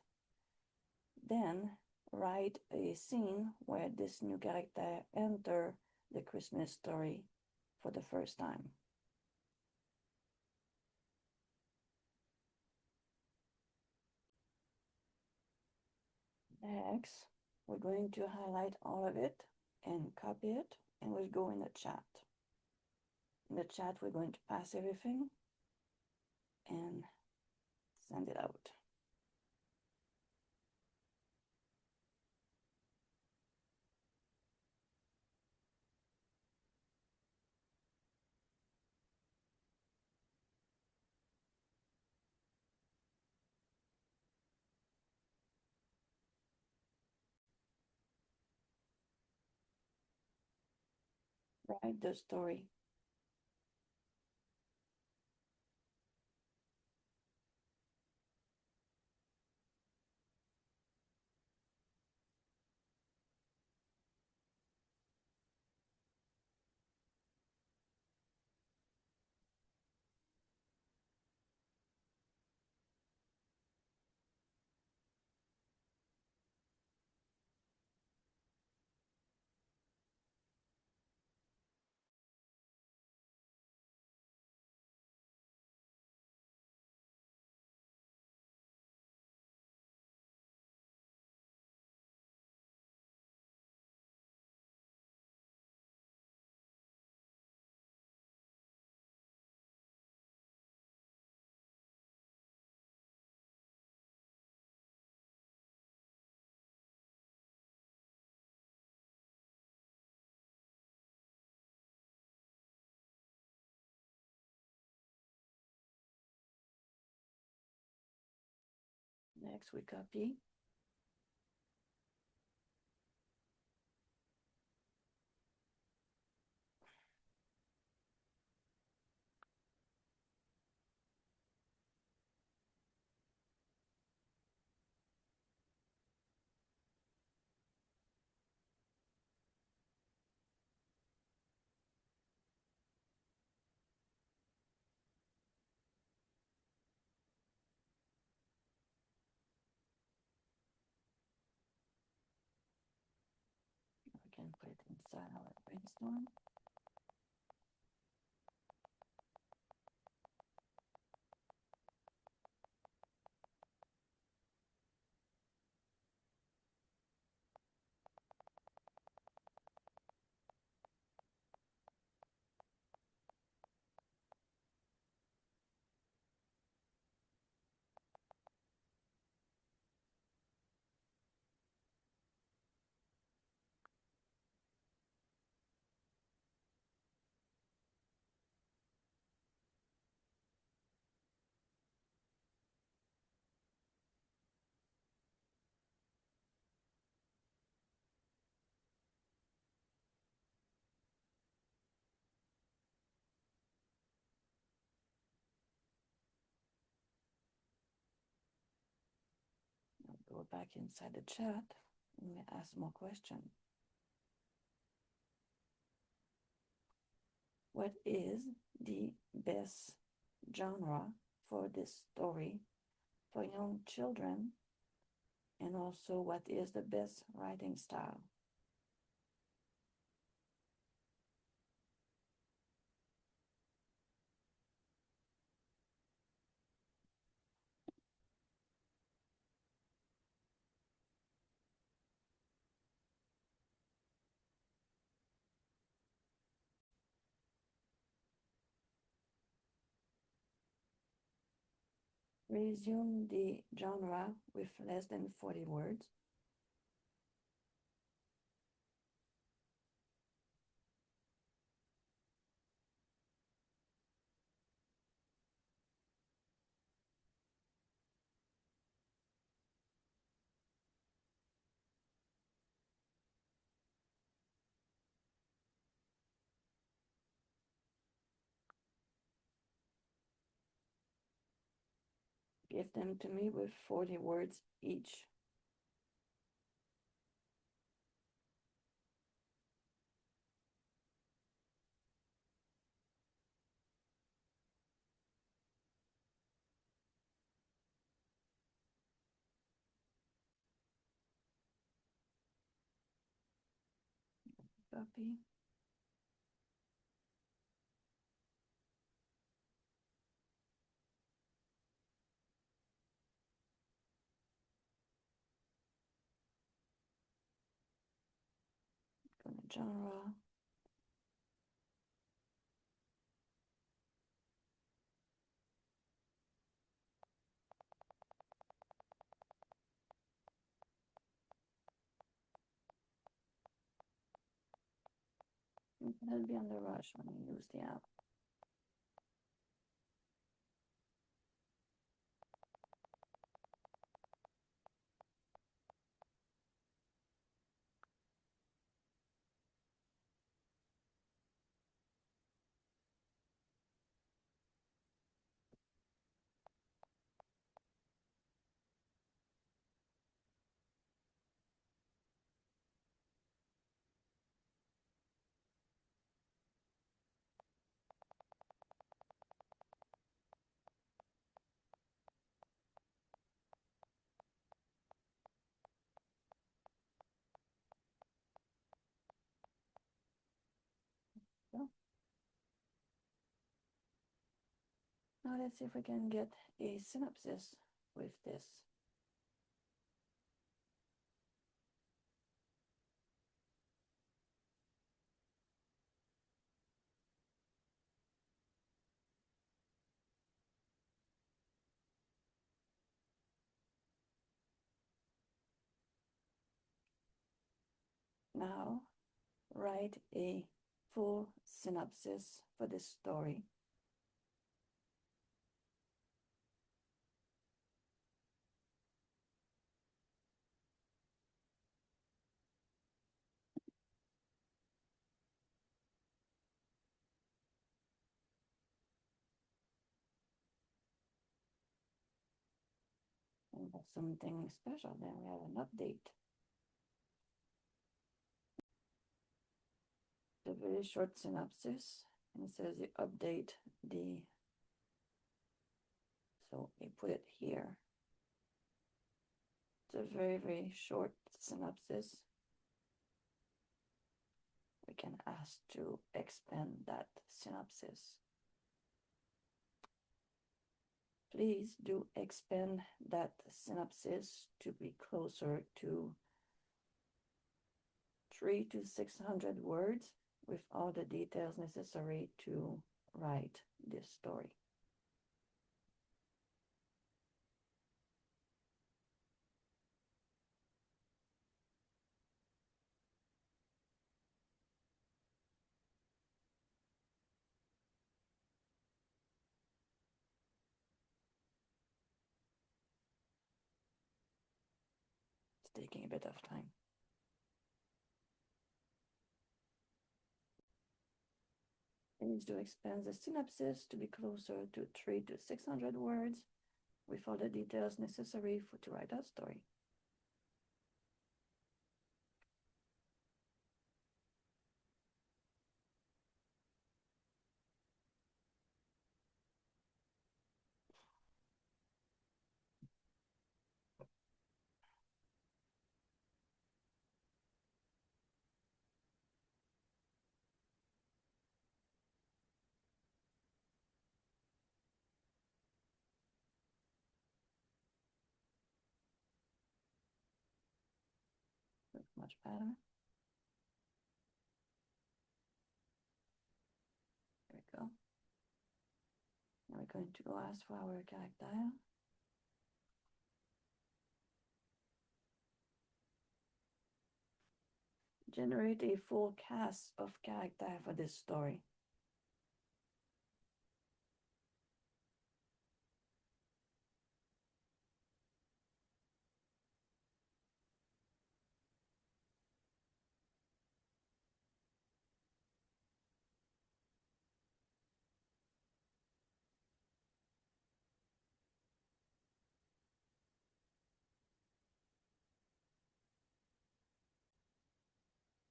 Then write a scene where this new character enter the Christmas story for the first time. Next, we're going to highlight all of it and copy it, and we'll go in the chat. In the chat, we're going to pass everything and send it out. Write the story. Next, we copy. We can put it inside our brainstorm. Go back inside the chat and we ask more questions. What is the best genre for this story for young children? And also, what is the best writing style? Resume the genre with less than 40 words. Give them to me with 40 words each. Copy. Go to genre. That'll be on the rush when you use the app. So now let's see if we can get a synopsis with this. Now write a full synopsis for this story. And that's something special. Then we have an update. A very short synopsis, and it says you update the, so we put it here. It's a very, very short synopsis. We can ask to expand that synopsis. Please do expand that synopsis to be closer to 300 to 600 words with all the details necessary to write this story. It's taking a bit of time. It needs to expand the synopsis to be closer to 300 to 600 words with all the details necessary to write that story. Looks much better. There we go. Now we're going to go ask for our character. Generate a full cast of character for this story.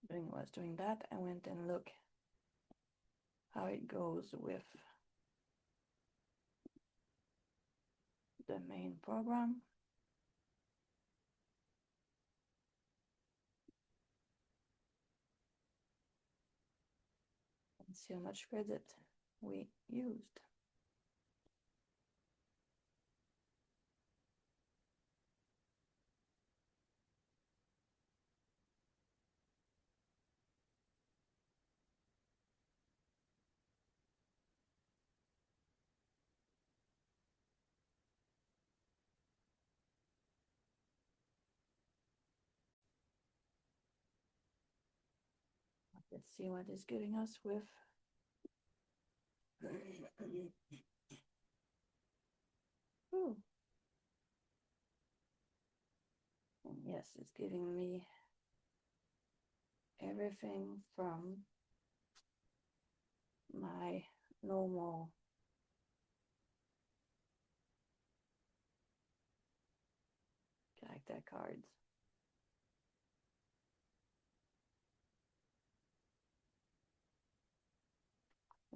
Was doing that, I went and looked how it goes with the main program. Let's see how much credit we used. Let's see what it's giving us with. Ooh. Yes, it's giving me everything from my normal character cards.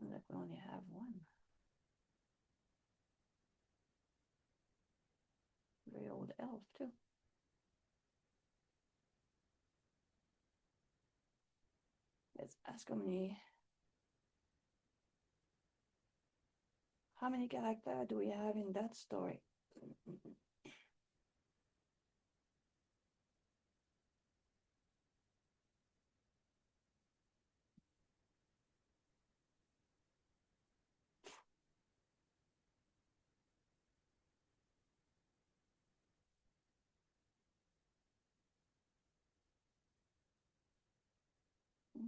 And that we only have one. Very old elf too. Let's ask how many characters do we have in that story?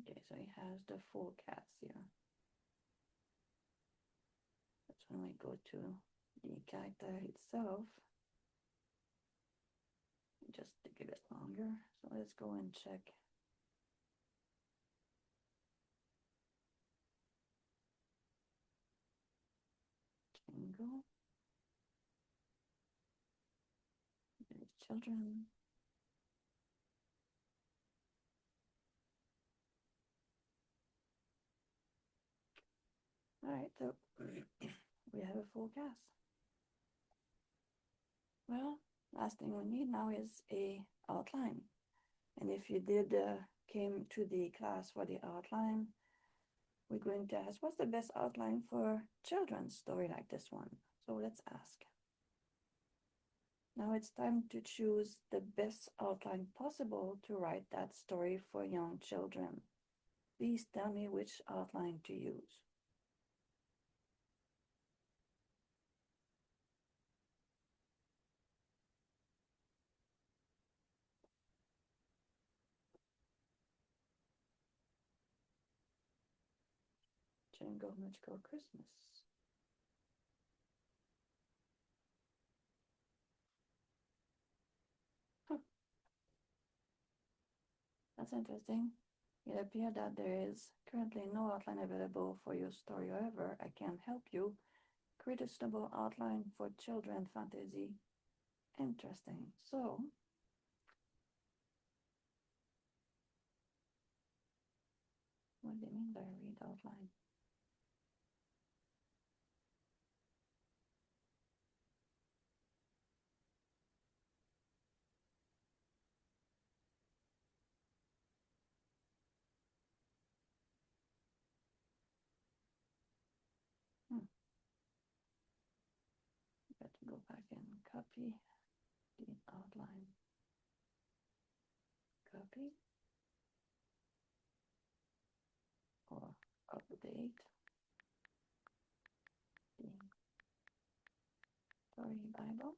Okay, so he has the full cast here. That's when we go to the character itself. Just take a bit longer. So let's go and check. Jingle. There's children. All right, so we have a full cast. Well, last thing we need now is a outline. And if you came to the class for the outline, we're going to ask, what's the best outline for children's story like this one? So let's ask. Now it's time to choose the best outline possible to write that story for young children. Please tell me which outline to use. Jingle Magical Christmas. Huh. That's interesting. It appears that there is currently no outline available for your story. However, I can help you create a suitable outline for children fantasy. Interesting. So, what do you mean by read outline? Let's go back and copy the outline. Copy or update the story Bible.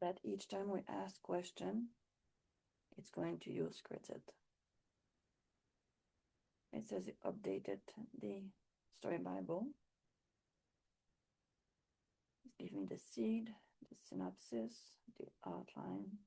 But each time we ask question, it's going to use scripted. It says it updated the story Bible. It's giving the seed, the synopsis, the outline.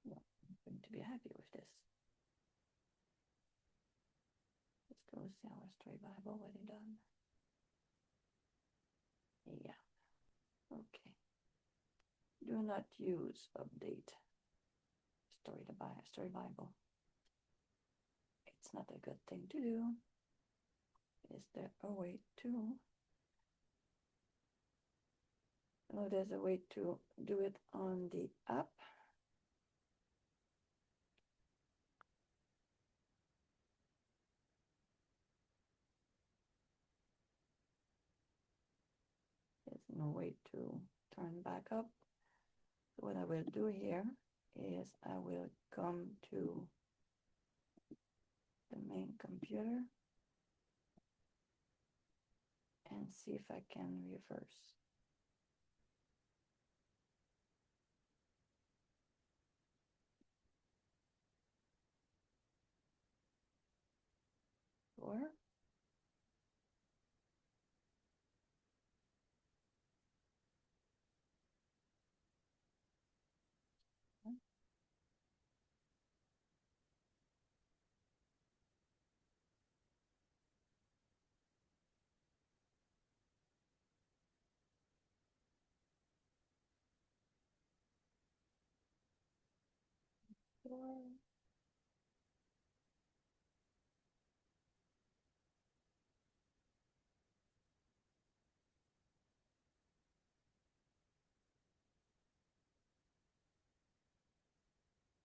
Well, I'm going to be happy with this. Let's go see our story Bible, what it done. Yeah. Okay. Do not use update story Bible. It's not a good thing to do. Is there a way to? No, there's a way to do it on the app. There's no way to turn back up. So what I will do here is I will come to the main computer and see if I can reverse. Or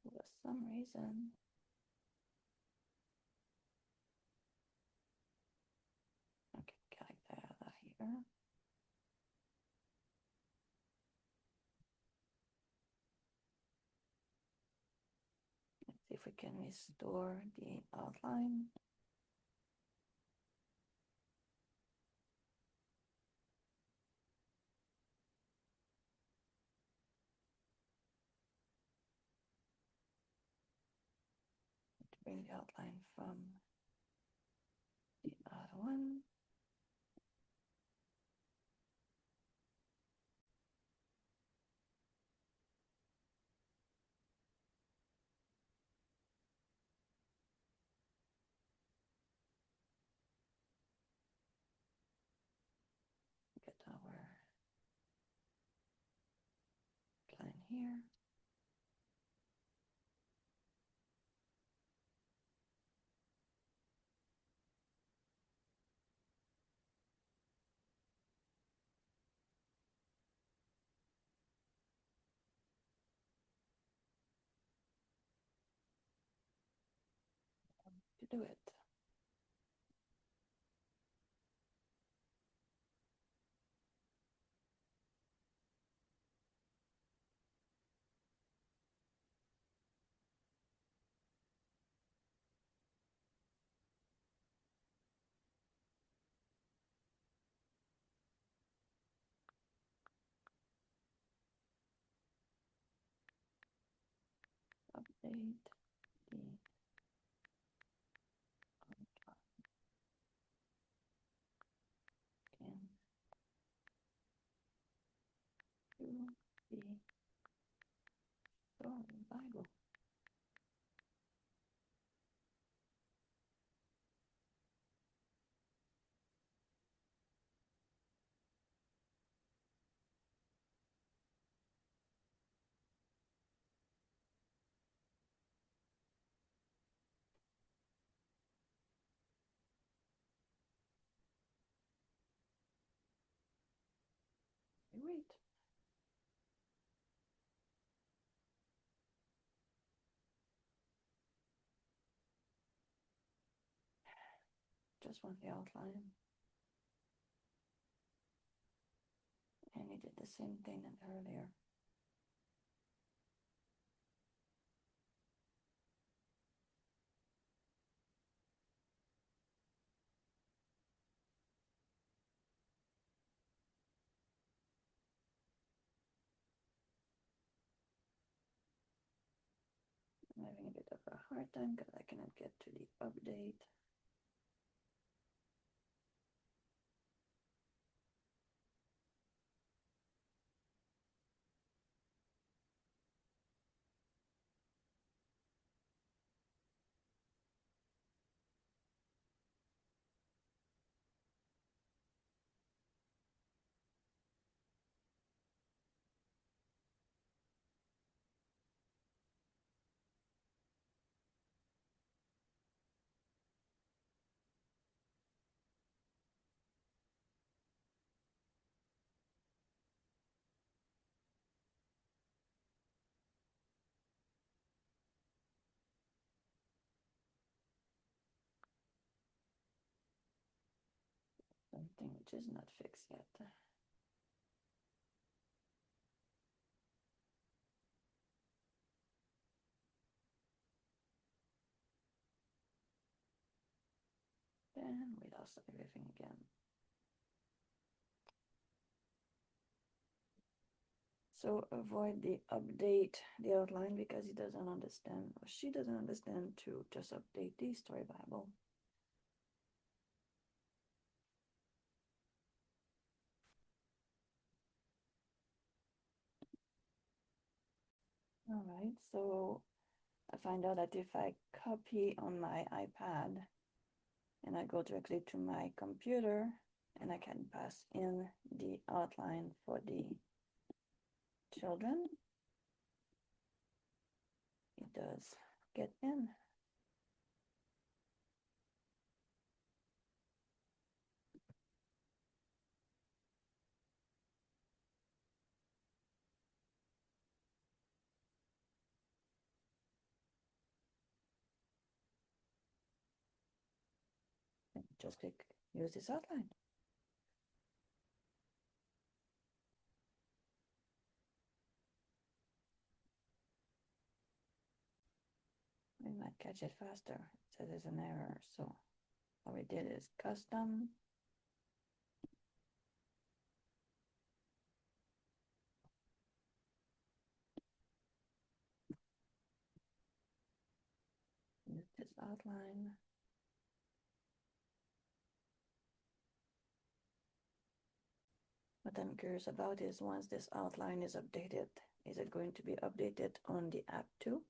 for some reason, okay, like that here. Let's see if we can restore the outline. Bring the outline from the other one. Get our outline here. To do it. Update the outline into the story Bible. Wait. Just want the outline. And he did the same thing earlier. I'm having a bit of a hard time because I cannot get to the update. which is not fixed yet. Then we lost everything again. So avoid the update the outline because he doesn't understand, or she doesn't understand, to just update the story Bible. All right, so I find out that if I copy on my iPad and I go directly to my computer and I can pass in the outline for the children, it does get in. And just click use this outline. We might catch it faster. It says there's an error. So what we did is custom. Use this outline. What I'm curious about is once this outline is updated, is it going to be updated on the app too?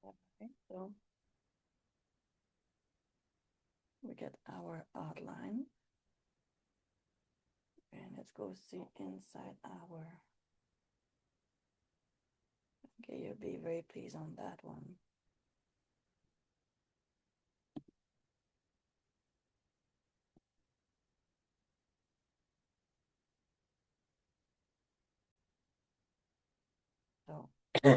Okay, so we get our outline. And let's go see inside our. Okay, you'll be very pleased on that one. So we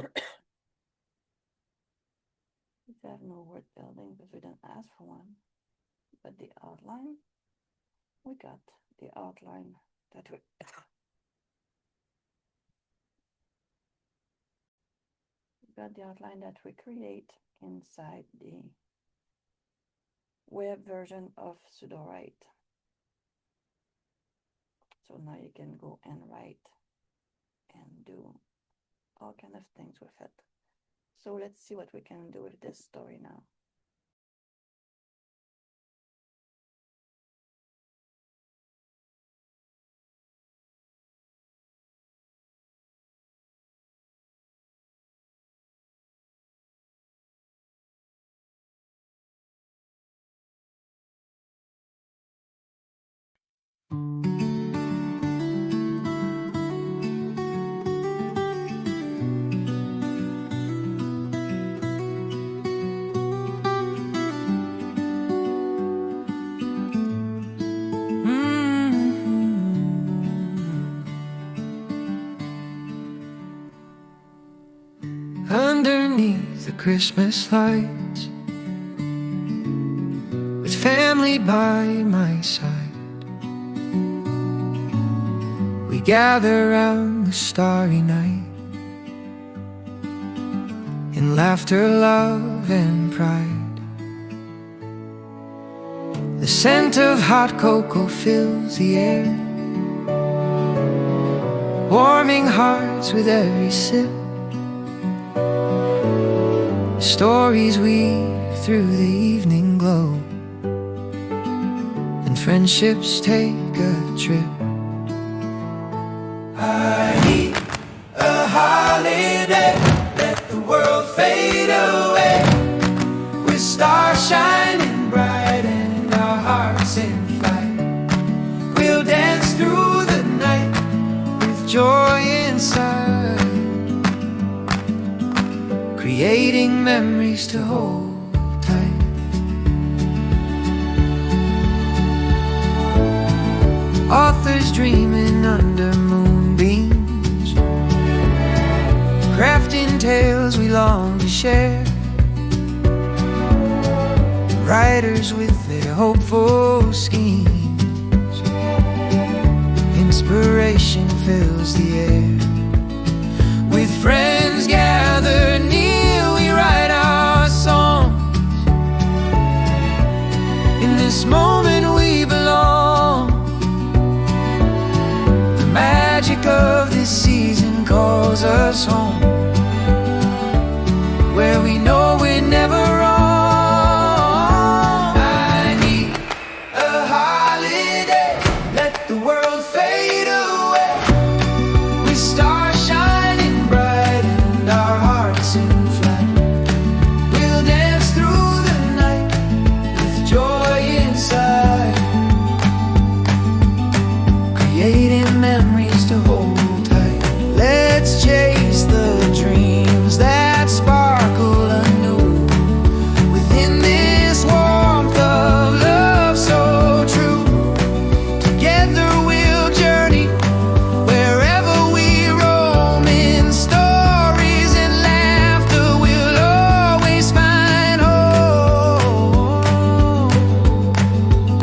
have no word building because we didn't ask for one. But the outline, we got the outline that we got the outline that we create inside the web version of Sudowrite. So now you can go and write and do all kind of things with it. So let's see what we can do with this story now. Underneath the Christmas lights, with family by my side, we gather round the starry night, in laughter, love, and pride. The scent of hot cocoa fills the air, warming hearts with every sip. Stories weave through the evening glow, and friendships take a trip. I need a holiday, let the world fade away, with stars shining bright and our hearts in flight. We'll dance through the night with joy inside, creating memories to hold tight. Authors dreaming under moonbeams, crafting tales we long to share, right writers with their hopeful schemes. Inspiration fills the air. With friends gathered near, we write our songs. In this moment we belong. The magic of this season calls us home.